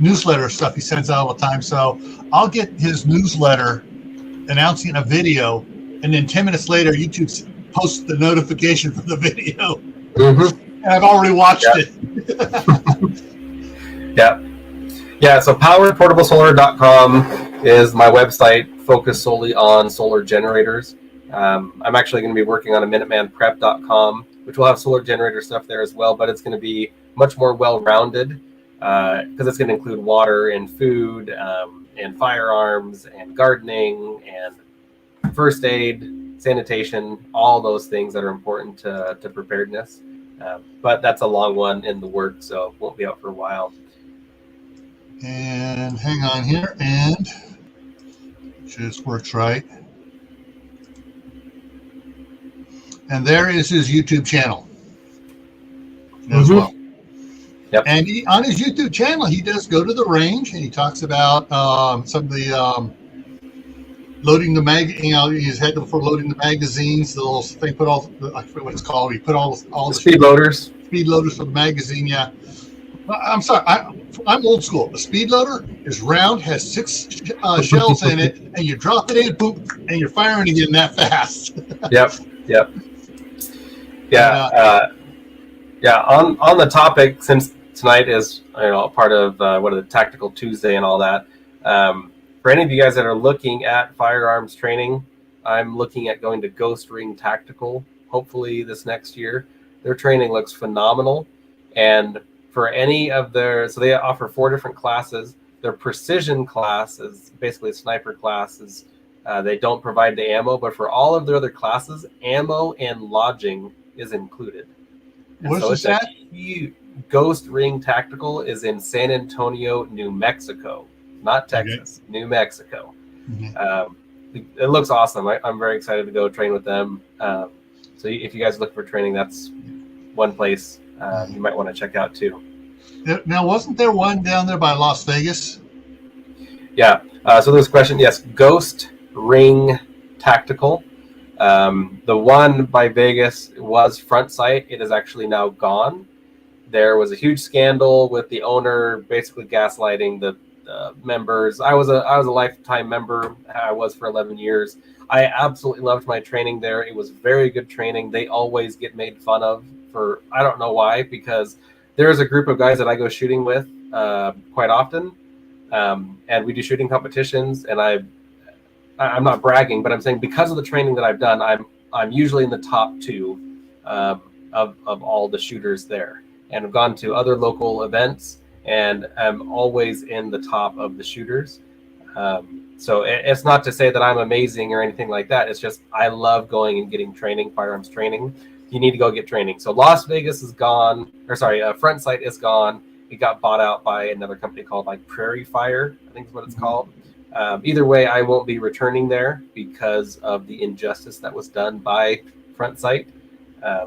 [SPEAKER 1] newsletter stuff he sends out all the time. So I'll get his newsletter announcing a video, and then 10 minutes later, YouTube posts the notification for the video.
[SPEAKER 2] Mm-hmm.
[SPEAKER 1] And I've already watched it.
[SPEAKER 2] Yeah. So poweredportablesolar.com is my website focused solely on solar generators. I'm actually going to be working on a minutemanprep.com, which will have solar generator stuff there as well, but it's going to be much more well-rounded because it's going to include water and food and firearms and gardening and first aid, sanitation, all those things that are important to preparedness. But that's a long one in the works, so it won't be out for a while.
[SPEAKER 1] And hang on here, and just works right. And there is his YouTube channel as well.
[SPEAKER 2] Yep.
[SPEAKER 1] And on his YouTube channel, he does go to the range, and he talks about some of the loading the he's head for loading the magazines. The little thing, I forget what it's called. He put all the
[SPEAKER 2] speed loaders.
[SPEAKER 1] Speed loaders for the magazine. Yeah. I'm sorry. I'm old school. A speed loader is round, has 6 shells in it, and you drop it in, boom, and you're firing again that fast.
[SPEAKER 2] Yep. Yeah. On the topic, since tonight is part of the Tactical Tuesday and all that. For any of you guys that are looking at firearms training, I'm looking at going to Ghost Ring Tactical. Hopefully this next year. Their training looks phenomenal, and for any of so they offer 4 different classes. Their precision class is basically a sniper class. They don't provide the ammo, but for all of their other classes, ammo and lodging is included.
[SPEAKER 1] What is this at?
[SPEAKER 2] Ghost Ring Tactical is in San Antonio, New Mexico, not Texas, okay. New Mexico. Mm-hmm. It looks awesome. I'm very excited to go train with them. So if you guys look for training, that's one place you might want to check out too.
[SPEAKER 1] Now, wasn't there one down there by Las Vegas?
[SPEAKER 2] Yeah. So there's a question. Yes, Ghost Ring Tactical. The one by Vegas was Front Sight. It is actually now gone. There was a huge scandal with the owner basically gaslighting the members. I was a lifetime member. I was for 11 years. I absolutely loved my training there. It was very good training. They always get made fun of for, I don't know why, because there's a group of guys that I go shooting with quite often, and we do shooting competitions. And I'm not bragging, but I'm saying because of the training that I've done, I'm usually in the top two of all the shooters there, and I've gone to other local events, and I'm always in the top of the shooters. So it's not to say that I'm amazing or anything like that. It's just I love going and getting training, firearms training. You need to go get training. So Las Vegas is gone, or sorry, Front Sight is gone. It got bought out by another company called like Prairie Fire, I think is what it's called. Either way, I won't be returning there because of the injustice that was done by Front Sight.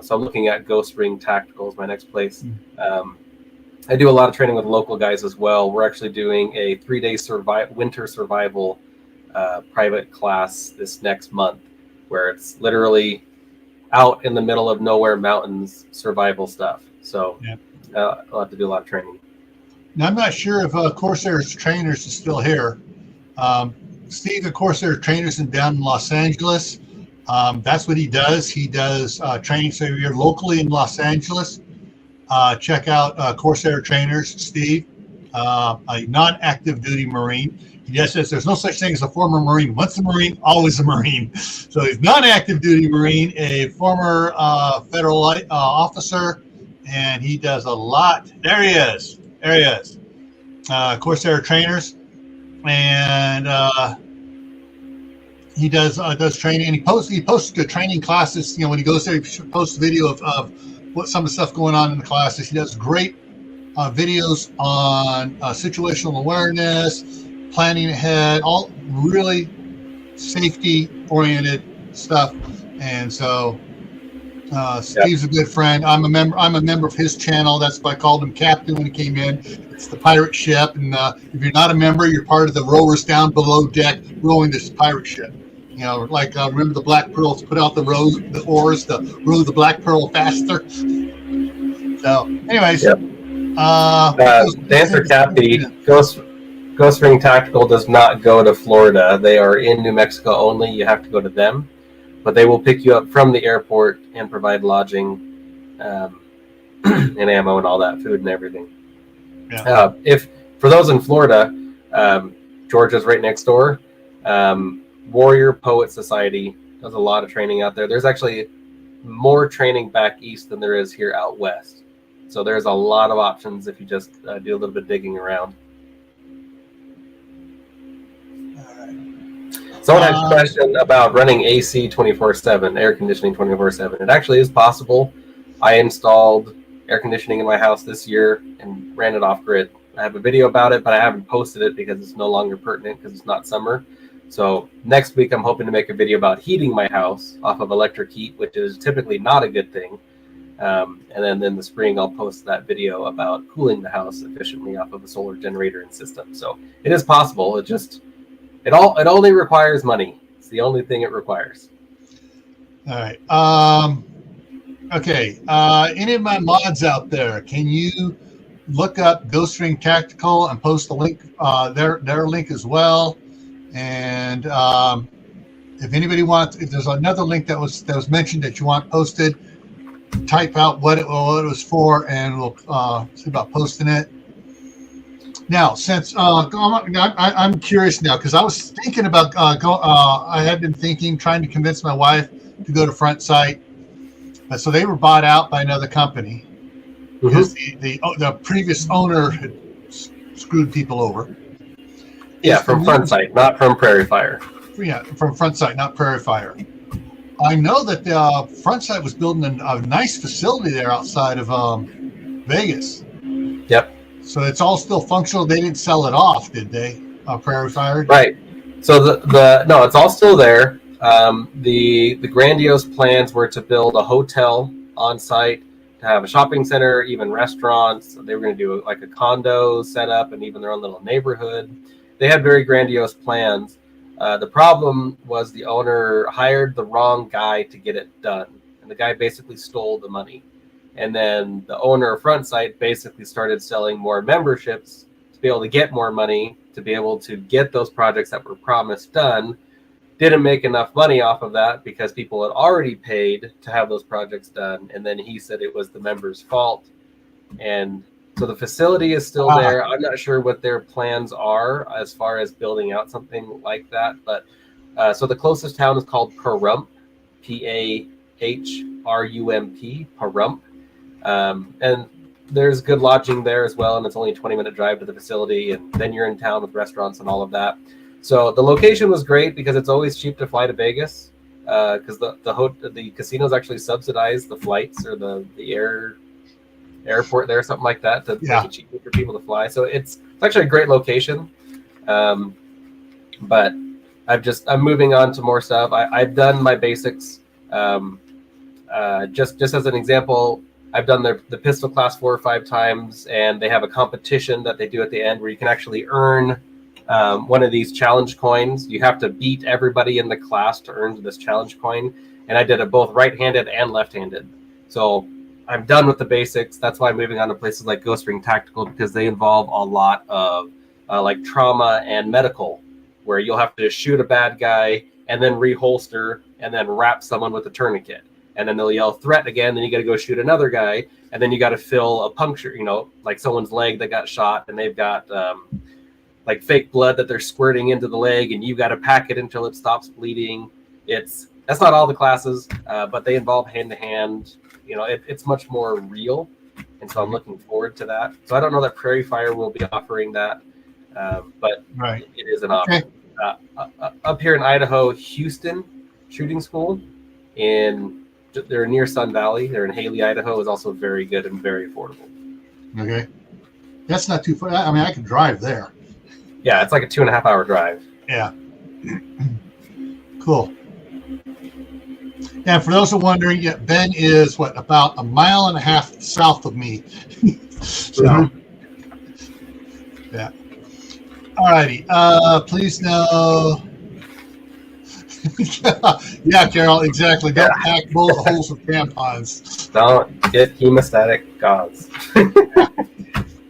[SPEAKER 2] So I'm looking at Ghost Ring Tactical as my next place. I do a lot of training with local guys as well. We're actually doing a 3-day winter survival private class this next month, where it's literally out in the middle of nowhere mountains survival stuff. So I'll have to do a lot of training.
[SPEAKER 1] Now, I'm not sure if Corsair's Trainers is still here. Steve at Corsair Trainers down in Los Angeles. That's what he does. He does training. So if you're locally in Los Angeles, check out Corsair Trainers, Steve, a non-active duty Marine. He just says there's no such thing as a former Marine. Once a Marine, always a Marine. So he's non-active duty Marine, a former federal officer, and he does a lot. There he is. Corsair Trainers, and he does training, and he posts good training classes. You know, when he goes there, he posts a video of what some of the stuff going on in the classes. He does great videos on situational awareness, planning ahead, all really safety-oriented stuff. And so Steve's a good friend. I'm a member of his channel. That's why I called him Captain when he came in. It's the pirate ship, and if you're not a member, you're part of the rowers down below deck rowing this pirate ship. You know, like remember the Black Pearls put out the oars to row the Black Pearl faster. So, anyways,
[SPEAKER 2] to answer Cappy, Ghost Ring Tactical does not go to Florida. They are in New Mexico only. You have to go to them, but they will pick you up from the airport and provide lodging, and ammo and all that, food and everything. Yeah. If for those in Florida, Georgia's right next door. Warrior Poet Society does a lot of training out there. There's actually more training back east than there is here out west. So there's a lot of options if you just do a little bit of digging around. Someone had a question about running AC 24/7, air conditioning 24/7. It actually is possible. I installed air conditioning in my house this year and ran it off grid. I have a video about it, but I haven't posted it because it's no longer pertinent because it's not summer. So next week, I'm hoping to make a video about heating my house off of electric heat, which is typically not a good thing. And then in the spring, I'll post that video about cooling the house efficiently off of a solar generator and system. So it is possible. It only requires money. It's the only thing it requires.
[SPEAKER 1] All right. Okay. Any of my mods out there, can you look up Ghost Ring Tactical and post the link, their link as well? And if anybody wants, if there's another link that was mentioned that you want posted, type out what it was for, and we'll see about posting it. Now, since I'm curious now, because I was thinking about I had been trying to convince my wife to go to Front Sight. So they were bought out by another company because the previous owner had screwed people over.
[SPEAKER 2] Yeah, from Front Sight, not from Prairie Fire.
[SPEAKER 1] Yeah, from Front Sight, not Prairie Fire. I know that the Front Sight was building a nice facility there outside of Vegas.
[SPEAKER 2] Yep.
[SPEAKER 1] So it's all still functional. They didn't sell it off, did they? Prairie Fire.
[SPEAKER 2] Right. So no, it's all still there. The grandiose plans were to build a hotel on site, to have a shopping center, even restaurants. They were going to do like a condo setup and even their own little neighborhood. They had very grandiose plans. The problem was the owner hired the wrong guy to get it done. And the guy basically stole the money. And then the owner of Front Sight basically started selling more memberships to be able to get more money, to be able to get those projects that were promised done. Didn't make enough money off of that because people had already paid to have those projects done. And then he said it was the members' fault. And So the facility is still
[SPEAKER 1] Ah.
[SPEAKER 2] there. I'm not sure what their plans are as far as building out something like that. But so the closest town is called Pahrump, Pahrump, Pahrump. And there's good lodging there as well. And it's only a 20-minute drive to the facility. And then you're in town with restaurants and all of that. So the location was great because it's always cheap to fly to Vegas. Because the casinos actually subsidize the flights or the airport there, something like that, to make it cheaper for people to fly. So it's actually a great location. But I'm moving on to more stuff. I've done my basics. Just as an example, I've done the pistol class 4 or 5 times, and they have a competition that they do at the end where you can actually earn one of these challenge coins. You have to beat everybody in the class to earn this challenge coin. And I did it both right-handed and left-handed. So I'm done with the basics. That's why I'm moving on to places like Ghost Ring Tactical, because they involve a lot of like trauma and medical, where you'll have to shoot a bad guy and then reholster and then wrap someone with a tourniquet. And then they'll yell threat again. Then you got to go shoot another guy. And then you got to fill a puncture, like someone's leg that got shot and they've got like fake blood that they're squirting into the leg, and you got to pack it until it stops bleeding. That's not all the classes, but they involve hand-to-hand. It's much more real, and so I'm looking forward to that. So I don't know that Prairie Fire will be offering that, but it is an option. Okay. Up here in Idaho, Houston Shooting School, they're near Sun Valley. They're in Haley, Idaho, is also very good and very affordable.
[SPEAKER 1] Okay, that's not too far. I mean, I could drive there.
[SPEAKER 2] Yeah, it's like a 2.5-hour drive.
[SPEAKER 1] Yeah. Cool. And for those who are wondering, Ben is about 1.5 miles south of me. So, yeah. All righty. Please know. Yeah, Carol, exactly. Don't pack bullet holes with tampons.
[SPEAKER 2] Don't get hemostatic gauze.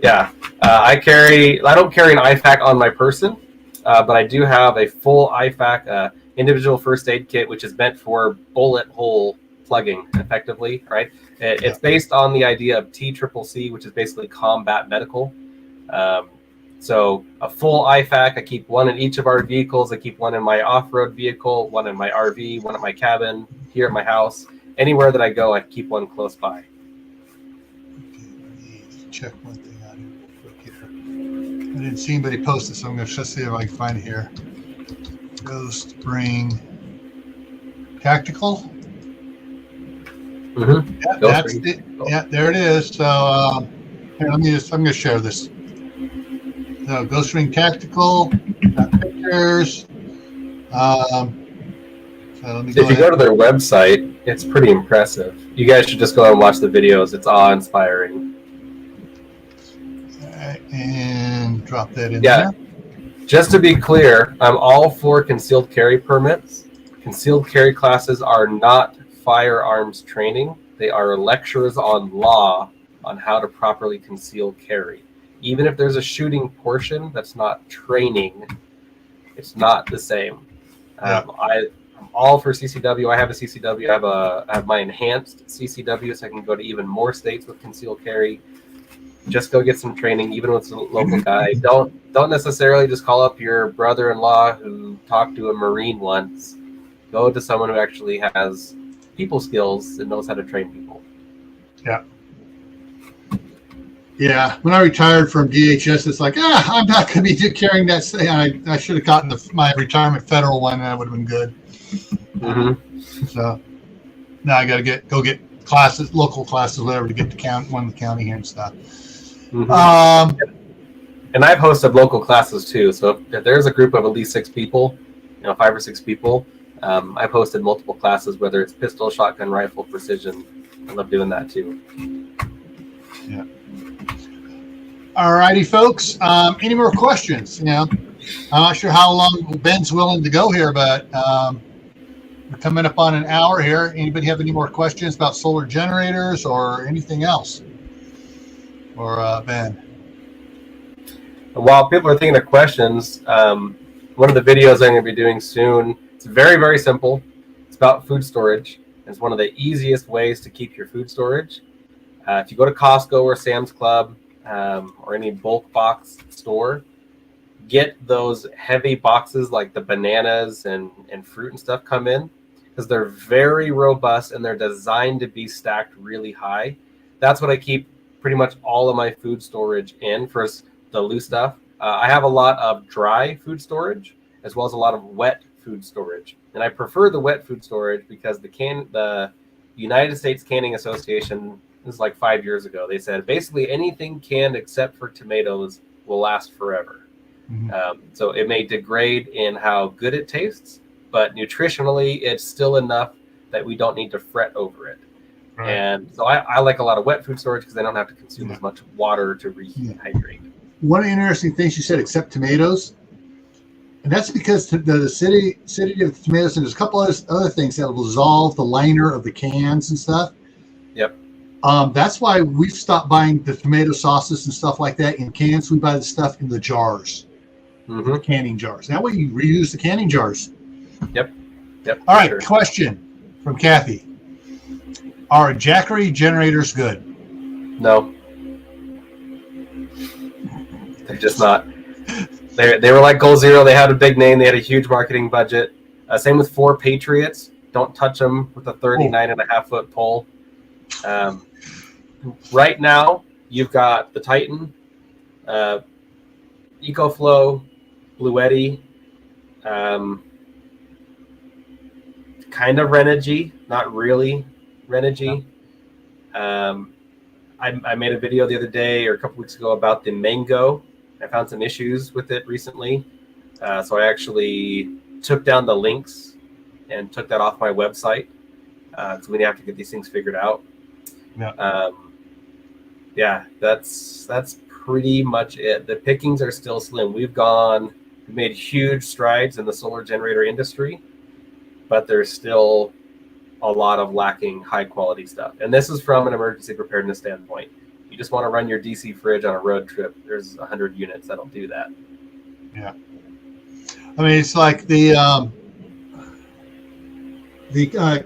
[SPEAKER 2] Yeah. I don't carry an IFAK on my person, but I do have a full IFAK individual first aid kit, which is meant for bullet hole plugging effectively, right? It's based on the idea of TCCC, which is basically combat medical. So a full IFAK, I keep one in each of our vehicles. I keep one in my off-road vehicle, one in my RV, one at my cabin, here at my house. Anywhere that I go, I keep one close by.
[SPEAKER 1] Okay, let me check one thing out here real quick here. I didn't see anybody post it, so I'm going to just see if I can find it here. Ghost Ring Tactical.
[SPEAKER 2] Mm-hmm.
[SPEAKER 1] Yeah, that's it. Yeah, there it is. So here, I'm going to share this. So Ghost Ring Tactical, got pictures. So if
[SPEAKER 2] you go to their website, it's pretty impressive. You guys should just go and watch the videos. It's awe-inspiring.
[SPEAKER 1] All right, and drop that in there.
[SPEAKER 2] Just to be clear, I'm all for concealed carry permits. Concealed carry classes are not firearms training. They are lectures on law on how to properly conceal carry. Even if there's a shooting portion, that's not training. It's not the same. I'm all for CCW. I have a CCW. I have my enhanced CCW, so I can go to even more states with concealed carry. Just go get some training, even with a local guy. Don't necessarily just call up your brother-in-law who talked to a Marine once. Go to someone who actually has people skills and knows how to train people.
[SPEAKER 1] Yeah. Yeah, when I retired from DHS, it's like, I'm not going to be carrying that. I should have gotten my retirement federal one. That would have been good.
[SPEAKER 2] Mm-hmm.
[SPEAKER 1] So now I got to go get classes, local classes, whatever, to get to one in the county here and stuff.
[SPEAKER 2] Mm-hmm. And I've hosted local classes too. So if there's a group of at least 6 people, 5 or 6 people, I've hosted multiple classes, whether it's pistol, shotgun, rifle, precision. I love doing that too.
[SPEAKER 1] Yeah. All righty, folks. Any more questions? I'm not sure how long Ben's willing to go here, but we're coming up on an hour here. Anybody have any more questions about solar generators or anything else? Or Ben?
[SPEAKER 2] While people are thinking of questions, one of the videos I'm going to be doing soon, it's very, very simple. It's about food storage. It's one of the easiest ways to keep your food storage. If you go to Costco or Sam's Club, or any bulk box store, get those heavy boxes like the bananas and fruit and stuff come in, because they're very robust and they're designed to be stacked really high. That's what I keep pretty much all of my food storage in for the loose stuff. I have a lot of dry food storage as well as a lot of wet food storage. And I prefer the wet food storage because the United States Canning Association, this is like 5 years ago, they said basically anything canned except for tomatoes will last forever. So it may degrade in how good it tastes, but nutritionally it's still enough that we don't need to fret over it. Right. And so I like a lot of wet food storage because I don't have to consume as much water to rehydrate.
[SPEAKER 1] One of the interesting things you said, except tomatoes, and that's because the acidity of the tomatoes, and there's a couple other things that will dissolve the liner of the cans and stuff.
[SPEAKER 2] Yep.
[SPEAKER 1] That's why we've stopped buying the tomato sauces and stuff like that in cans. We buy the stuff in the jars, the canning jars. That way you reuse the canning jars.
[SPEAKER 2] Yep.
[SPEAKER 1] All right, Question from Kathy. Are Jackery generators good?
[SPEAKER 2] No. They're just not. They were like Goal Zero. They had a big name. They had a huge marketing budget. Same with 4 Patriots. Don't touch them with a 39.5-foot pole. Right now, you've got the Titan, EcoFlow, Bluetti, kind of Renogy, not really Renogy. I made a video the other day or a couple weeks ago about the Mango. I found some issues with it recently. So I actually took down the links and took that off my website. So we have to get these things figured out. That's pretty much it. The pickings are still slim. We've made huge strides in the solar generator industry, but there's still a lot of lacking high quality stuff. And this is from an emergency preparedness standpoint. You just want to run your DC fridge on a road trip. There's 100 units that'll do that. Yeah.
[SPEAKER 1] I mean, it's like the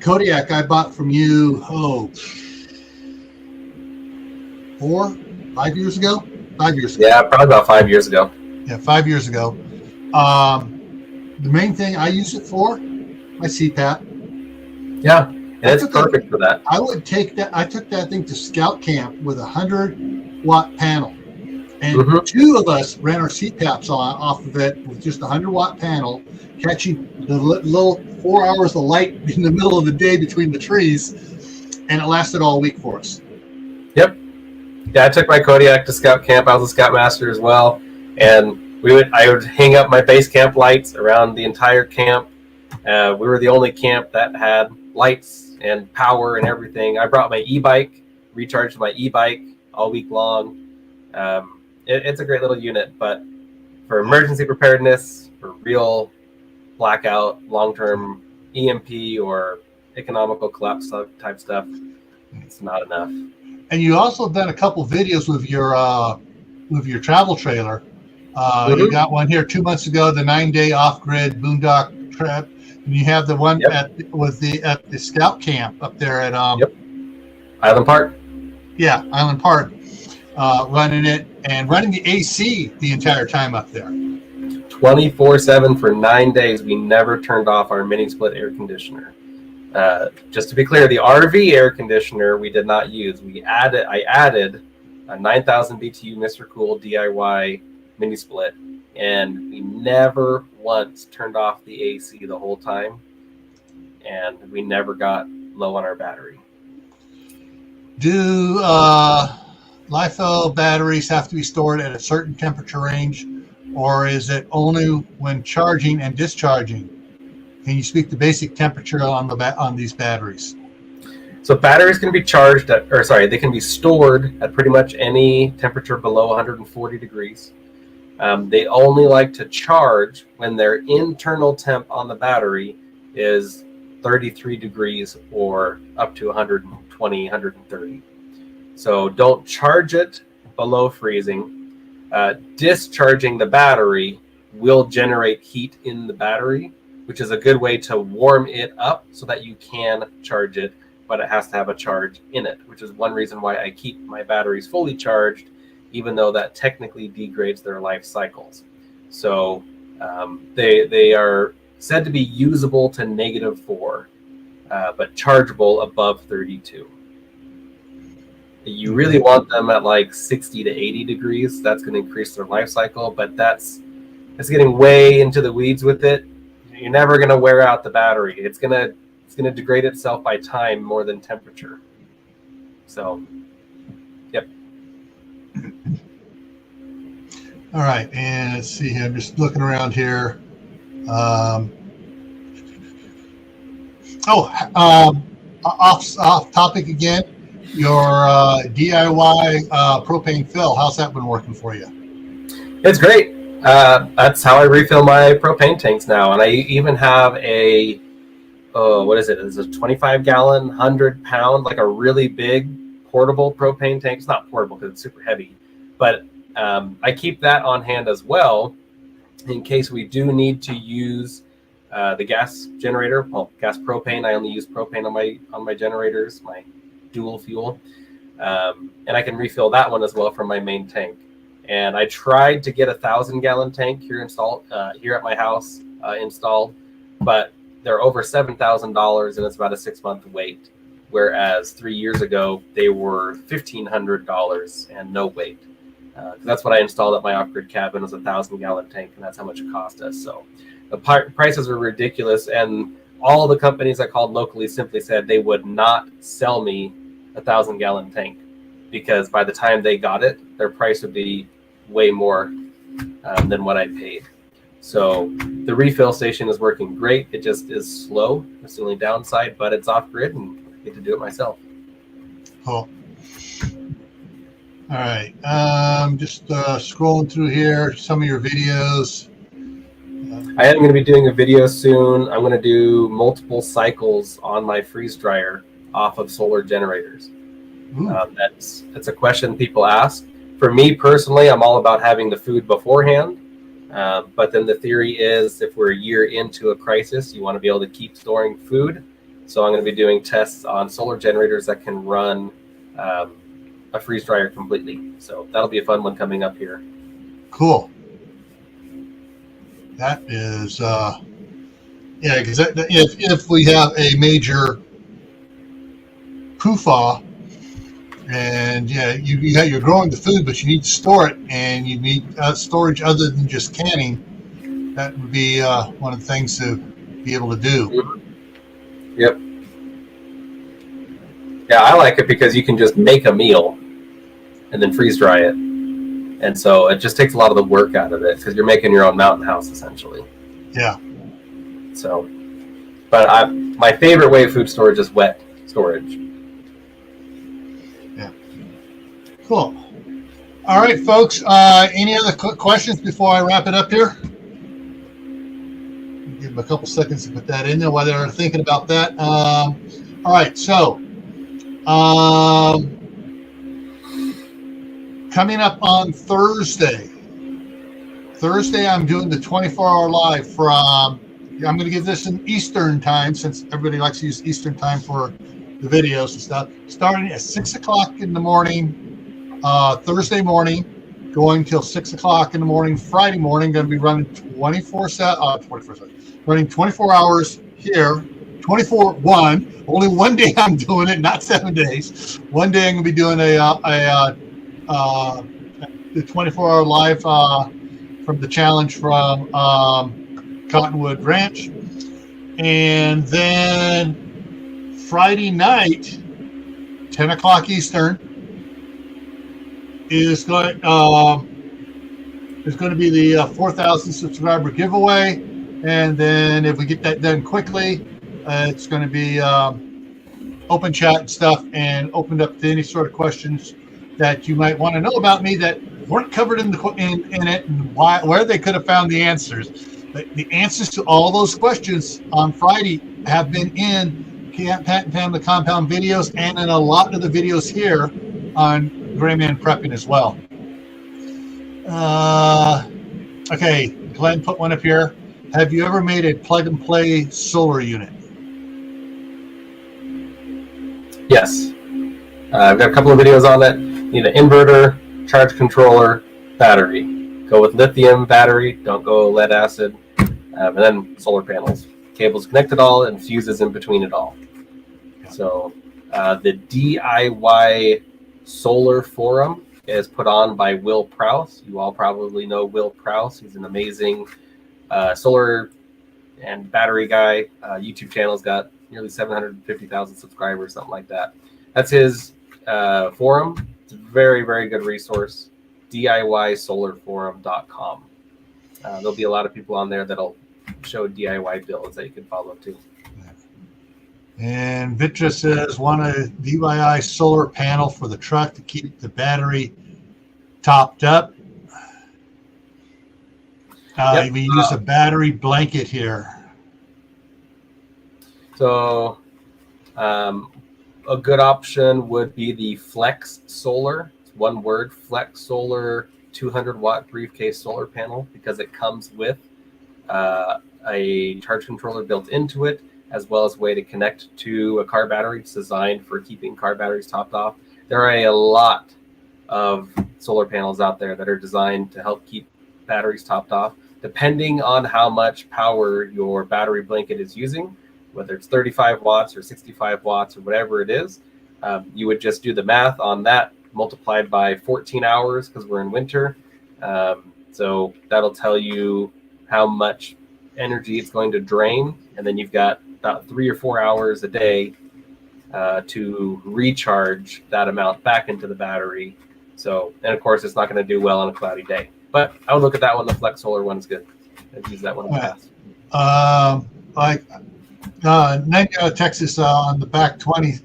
[SPEAKER 1] Kodiak I bought from you, 5 years ago? 5 years ago.
[SPEAKER 2] Yeah, probably about 5 years ago.
[SPEAKER 1] Yeah, 5 years ago. The main thing I use it for, my CPAP.
[SPEAKER 2] Yeah, and it's perfect for that.
[SPEAKER 1] I took that thing to Scout Camp with a 100-watt panel. And 2 of us ran our CPAPs off of it with just a 100-watt panel, catching the little 4 hours of light in the middle of the day between the trees, and it lasted all week for us.
[SPEAKER 2] Yep. Yeah, I took my Kodiak to Scout Camp. I was a Scoutmaster as well, and I would hang up my base camp lights around the entire camp. We were the only camp that had lights and power and everything. I brought my e-bike, recharged my e-bike all week long. It's a great little unit, but for emergency preparedness, for real blackout, long-term EMP or economical collapse type stuff, it's not enough.
[SPEAKER 1] And you also done a couple videos with your travel trailer. You got one here 2 months ago, the 9-day off-grid boondock trip. And you have the one at the Scout Camp up there at
[SPEAKER 2] Island Park.
[SPEAKER 1] Yeah, Island Park, running the AC the entire time up there.
[SPEAKER 2] 24/7 for 9 days. We never turned off our mini split air conditioner. Just to be clear, the RV air conditioner we did not use. I added a 9,000 BTU Mr. Cool DIY mini split, and we never once turned off the AC the whole time, and we never got low on our battery.
[SPEAKER 1] Do LiFePO batteries have to be stored at a certain temperature range, or is it only when charging and discharging? Can you speak the basic temperature on these batteries?
[SPEAKER 2] So batteries can be they can be stored at pretty much any temperature below 140 degrees. They only like to charge when their internal temp on the battery is 33 degrees or up to 120, 130. So don't charge it below freezing. Discharging the battery will generate heat in the battery, which is a good way to warm it up so that you can charge it, but it has to have a charge in it, which is one reason why I keep my batteries fully charged even though that technically degrades their life cycles. So they are said to be usable to -4, but chargeable above 32. You really want them at like 60 to 80 degrees. That's going to increase their life cycle, but it's getting way into the weeds with it. You're never going to wear out the battery. It's going to degrade itself by time more than temperature. So, yep.
[SPEAKER 1] All right, and let's see here. I'm just looking around here. Off topic again. Your DIY propane fill. How's that been working for you?
[SPEAKER 2] It's great. That's how I refill my propane tanks now, and I even have what is it? It's a 25-gallon, 100-pound, like a really big portable propane tank. It's not portable because it's super heavy, but I keep that on hand as well in case we do need to use the gas generator. Well, gas propane. I only use propane on my generators, my dual fuel, and I can refill that one as well from my main tank. And I tried to get a 1,000-gallon tank here at my house installed, but they're over $7,000 and it's about a 6-month wait. Whereas 3 years ago they were $1,500 and no wait. That's what I installed at my off-grid cabin, was a 1,000-gallon tank, and that's how much it cost us. So the prices were ridiculous, and all the companies I called locally simply said they would not sell me a 1,000-gallon tank, because by the time they got it, their price would be way more than what I paid. So the refill station is working great. It just is slow. That's the only downside, but it's off-grid and I get to do it myself.
[SPEAKER 1] Cool. All right. Just scrolling through here, some of your videos.
[SPEAKER 2] I am going to be doing a video soon. I'm going to do multiple cycles on my freeze dryer off of solar generators. That's a question people ask. For me personally, I'm all about having the food beforehand. But then the theory is, if we're a year into a crisis, you want to be able to keep storing food. So I'm going to be doing tests on solar generators that can run a freeze dryer completely. So that'll be a fun one coming up here.
[SPEAKER 1] Cool. That is, because if we have a major PUFA, and you're growing the food, but you need to store it, and you need storage other than just canning, that would be one of the things to be able to do.
[SPEAKER 2] Mm-hmm. Yep. Yeah, I like it because you can just make a meal and then freeze dry it. And so it just takes a lot of the work out of it because you're making your own mountain house essentially. Yeah. So, but my favorite way of food storage is wet storage.
[SPEAKER 1] Yeah. Cool. All right, folks. Any other questions before I wrap it up here? Give them a couple seconds to put that in there while they're thinking about that. All right. So, coming up on Thursday, I'm doing the 24-hour live from, I'm going to give this in Eastern time, since everybody likes to use Eastern time for the videos and stuff, starting at 6 o'clock in the morning, Thursday morning, going till 6 o'clock in the morning, Friday morning, going to be running 24 hours here, 24/1. Only one day I'm doing it, not 7 days. One day I'm going to be doing the 24-hour live from the challenge from Cottonwood Ranch, and then Friday night, 10 o'clock Eastern, is going to be the 4,000 subscriber giveaway, and then if we get that done quickly, it's going to be open chat and stuff, and opened up to any sort of questions that you might want to know about me that weren't covered in it, and where they could have found the answers. But the answers to all those questions on Friday have been in Pat and Pam the Compound videos, and in a lot of the videos here on Gray Man Prepping as well. Okay, Glenn put one up here. Have you ever made a plug-and-play solar unit?
[SPEAKER 2] Yes. I've got a couple of videos on that. You need an inverter, charge controller, battery. Go with lithium battery, don't go lead acid. And then solar panels. Cables connect it all and fuses in between it all. So the DIY Solar Forum is put on by Will Prowse. You all probably know Will Prowse. He's an amazing solar and battery guy. YouTube channel's got nearly 750,000 subscribers, something like that. That's his forum. It's a very, very good resource. DIYsolarforum.com. There'll be a lot of people on there that'll show DIY builds that you can follow too.
[SPEAKER 1] And Vitra says, want a DIY solar panel for the truck to keep the battery topped up. We use a battery blanket here.
[SPEAKER 2] So a good option would be the Flex Solar. It's one word, Flex Solar 200-watt briefcase solar panel, because it comes with a charge controller built into it, as well as a way to connect to a car battery. It's designed for keeping car batteries topped off. There are a lot of solar panels out there that are designed to help keep batteries topped off. Depending on how much power your battery blanket is using, whether it's 35 watts or 65 watts or whatever it is, you would just do the math on that multiplied by 14 hours because we're in winter. So that'll tell you how much energy it's going to drain. And then you've got about 3 or 4 hours a day to recharge that amount back into the battery. So, and of course, it's not going to do well on a cloudy day. But I would look at that one. The Flex Solar one is good. I've used that one in the past.
[SPEAKER 1] Texas on the back 20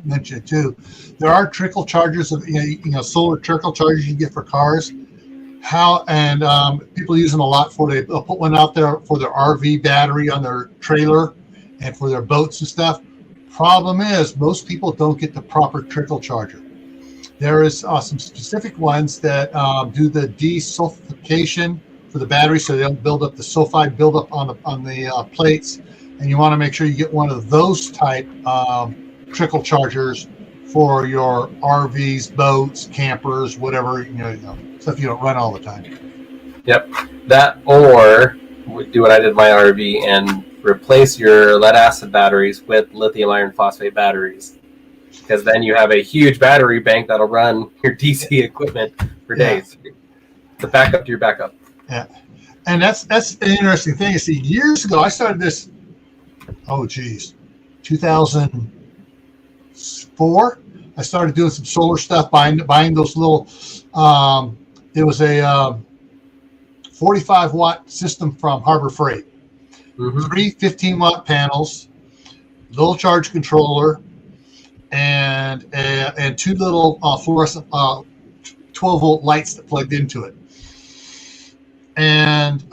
[SPEAKER 1] mentioned too. There are trickle chargers of solar trickle chargers you get for cars. People use them a lot they'll put one out there for their RV battery on their trailer and for their boats and stuff. Problem is, most people don't get the proper trickle charger. There is some specific ones that do the desulfication for the battery, so they don't build up the sulfide buildup on the plates. And you want to make sure you get one of those type trickle chargers for your RVs, boats, campers, whatever, stuff you don't run all the time.
[SPEAKER 2] Yep. That, or do what I did in my RV and replace your lead acid batteries with lithium iron phosphate batteries, because then you have a huge battery bank that'll run your DC equipment for days. The backup to your backup.
[SPEAKER 1] Yeah. And that's an interesting thing. See, years ago, I started this, 2004. I started doing some solar stuff, buying those little, it was a 45-watt system from Harbor Freight. Mm-hmm. 3 15-watt panels, little charge controller, and 2 little fluorescent 12-volt lights that plugged into it. And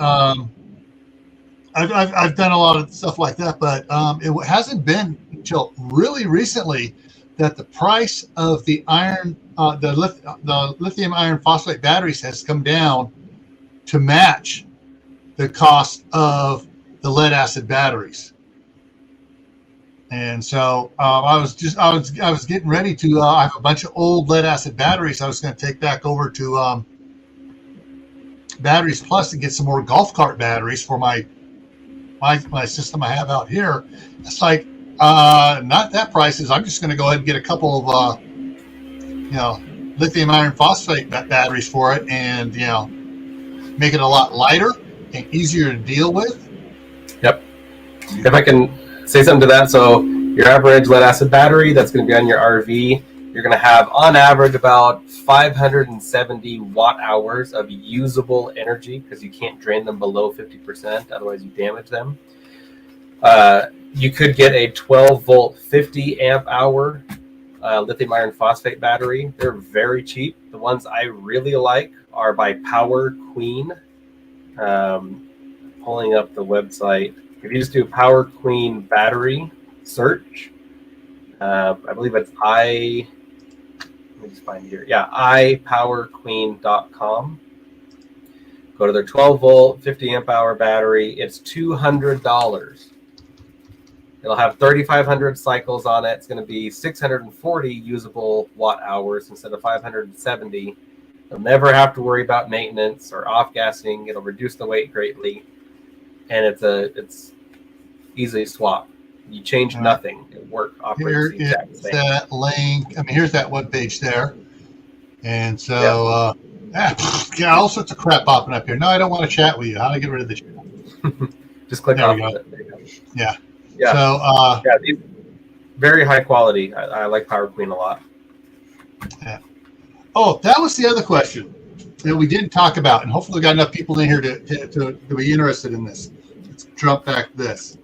[SPEAKER 1] I've done a lot of stuff like that, but it hasn't been until really recently that the price of the lithium iron phosphate batteries has come down to match the cost of the lead acid batteries. And so I was getting ready to. I have a bunch of old lead acid batteries. I was going to take back over to Batteries Plus and get some more golf cart batteries for my system I have out here. It's like not that prices. I'm just going to go ahead and get a couple of lithium iron phosphate batteries for it, and make it a lot lighter and easier to deal with. Yep.
[SPEAKER 2] If I can say something to that, so your average lead acid battery that's going to be on your RV, you're going to have on average about 570 watt hours of usable energy, because you can't drain them below 50%, otherwise you damage them. You could get a 12 volt 50 amp hour lithium iron phosphate battery. They're very cheap. The ones I really like are by Power Queen. Pulling up the website. If you just do Power Queen battery search, I believe it's let me just find it here. Yeah, ipowerqueen.com. Go to their 12 volt 50 amp hour battery. It's $200. It'll have 3,500 cycles on it. It's going to be 640 usable watt hours instead of 570. You'll never have to worry about maintenance or off-gassing. It'll reduce the weight greatly, and it's easily swap. You change nothing. It operates the exact same.
[SPEAKER 1] That link. I mean, here's that web page there. And so, all sorts of crap popping up here. No, I don't want to chat with you. How do I get rid of this?
[SPEAKER 2] Just click off of it. There you go.
[SPEAKER 1] Yeah.
[SPEAKER 2] Yeah.
[SPEAKER 1] So,
[SPEAKER 2] these very high quality. I like Power Queen a lot.
[SPEAKER 1] Yeah. Oh, that was the other question that we didn't talk about, and hopefully we got enough people in here to be interested in this. Let's jump back to this.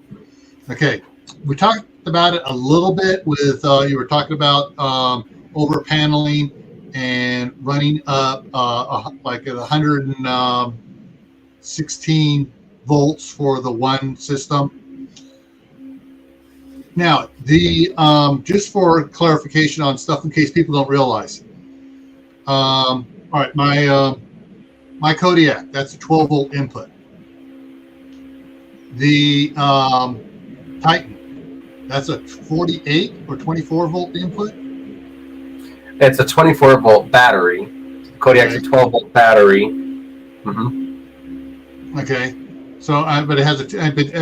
[SPEAKER 1] Okay. We talked about it a little bit with you were talking about over paneling and running up like at 116 volts for the one system. Now, the just for clarification on stuff in case people don't realize. All right, my Kodiak, that's a 12 volt input. The Titan, that's a 48 or 24 volt input.
[SPEAKER 2] It's a 24 volt battery. Kodiak's a 12 volt battery. Mm-hmm.
[SPEAKER 1] Okay. So, but it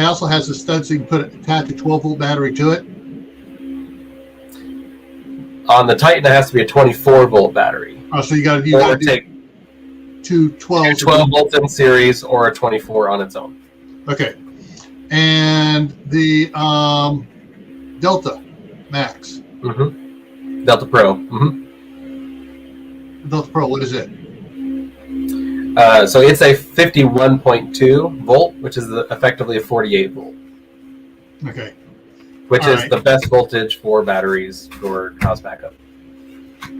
[SPEAKER 1] also has a stud so you can attach a 12 volt battery to it.
[SPEAKER 2] On the Titan, it has to be a 24 volt battery.
[SPEAKER 1] Oh, so you got to take two 12
[SPEAKER 2] volts in series or a 24 on its own.
[SPEAKER 1] Okay. And the Delta Max.
[SPEAKER 2] Mm-hmm. Delta Pro. Mm-hmm.
[SPEAKER 1] Delta Pro, what is it?
[SPEAKER 2] So it's a 51.2 volt, which is effectively a 48 volt.
[SPEAKER 1] Okay.
[SPEAKER 2] Which is the best voltage for batteries for house backup.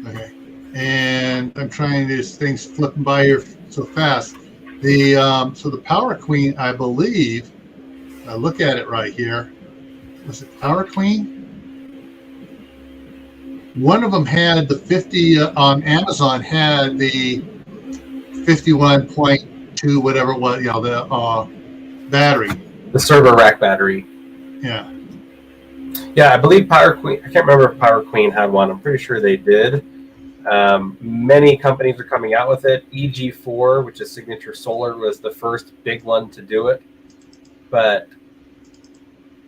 [SPEAKER 1] Okay. And I'm trying these things flipping by here so fast. The so the Power Queen, I believe, I look at it right here. Was it Power Queen? One of them had the 50 on Amazon had the 51.2 whatever it was, the battery.
[SPEAKER 2] The server rack battery.
[SPEAKER 1] Yeah.
[SPEAKER 2] Yeah, I believe Power Queen. I can't remember if Power Queen had one. I'm pretty sure they did. Many companies are coming out with it. EG4, which is Signature Solar, was the first big one to do it. But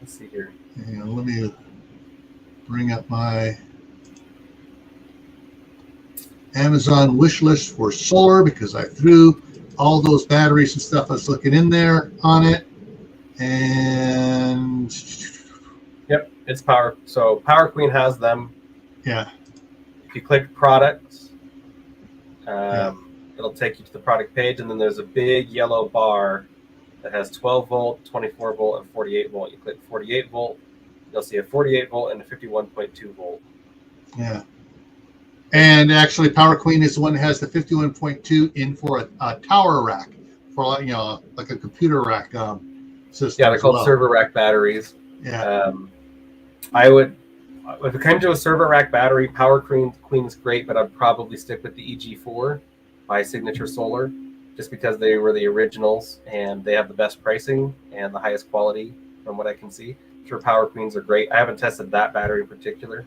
[SPEAKER 2] let's see here.
[SPEAKER 1] Yeah, let me bring up my Amazon wish list for solar because I threw all those batteries and stuff I was looking in there on it. And
[SPEAKER 2] yep, it's Power. So Power Queen has them.
[SPEAKER 1] Yeah.
[SPEAKER 2] If you click products, it'll take you to the product page, and then there's a big yellow bar that has 12 volt, 24 volt, and 48 volt. You click 48 volt, you'll see a 48 volt and a 51.2 volt.
[SPEAKER 1] Yeah. And actually, Power Queen is the one that has the 51.2 in for a tower rack, for like a computer rack system.
[SPEAKER 2] Yeah, they're called server rack batteries.
[SPEAKER 1] Yeah.
[SPEAKER 2] I would, if it came to a server rack battery, Power Queen is great, but I'd probably stick with the EG4 by Signature Solar, just because they were the originals and they have the best pricing and the highest quality from what I can see. Sure, Power Queens are great. I haven't tested that battery in particular.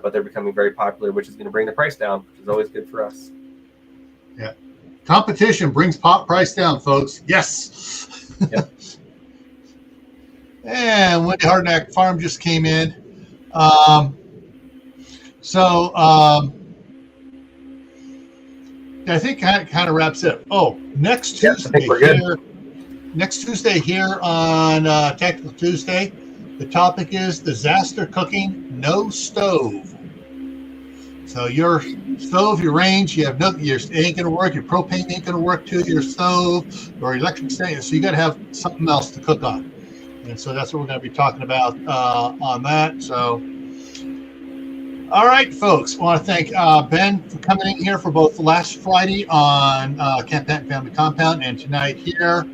[SPEAKER 2] But they're becoming very popular, which is going to bring the price down, which is always good for us.
[SPEAKER 1] Yeah. Competition brings price down, folks. Yes.
[SPEAKER 2] Yep.
[SPEAKER 1] And Wendy Hardnack Farm just came in. So I think that kind of wraps it up. Oh, next Tuesday here. Next Tuesday here on Technical Tuesday, the topic is disaster cooking, no stove. So your stove, your range, you have no, your it ain't gonna work. Your propane ain't gonna work to your stove or electric stove. So you got to have something else to cook on. And so that's what we're going to be talking about on that. So, all right, folks. I want to thank Ben for coming in here for both last Friday on Camp Pat Family Compound and tonight here.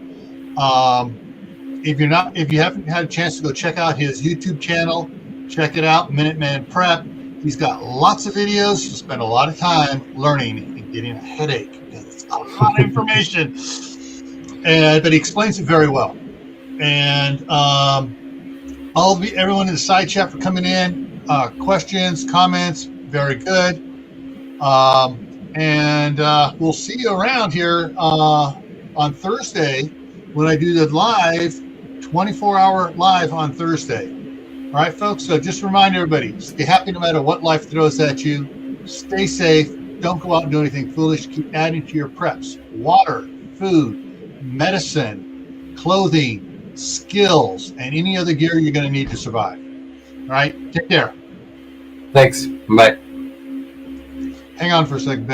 [SPEAKER 1] If you haven't had a chance to go check out his YouTube channel, check it out, Minuteman Prep. He's got lots of videos. You spend a lot of time learning and getting a headache because it's a lot of information. But he explains it very well. And everyone in the side chat for coming in. Questions, comments, very good. And we'll see you around here on Thursday when I do the live, 24-hour live on Thursday. All right, folks. So just remind everybody: stay happy no matter what life throws at you. Stay safe. Don't go out and do anything foolish. Keep adding to your preps: water, food, medicine, clothing, skills, and any other gear you're going to need to survive. All right, take care.
[SPEAKER 2] Thanks. Bye.
[SPEAKER 1] Hang on for a second, Ben.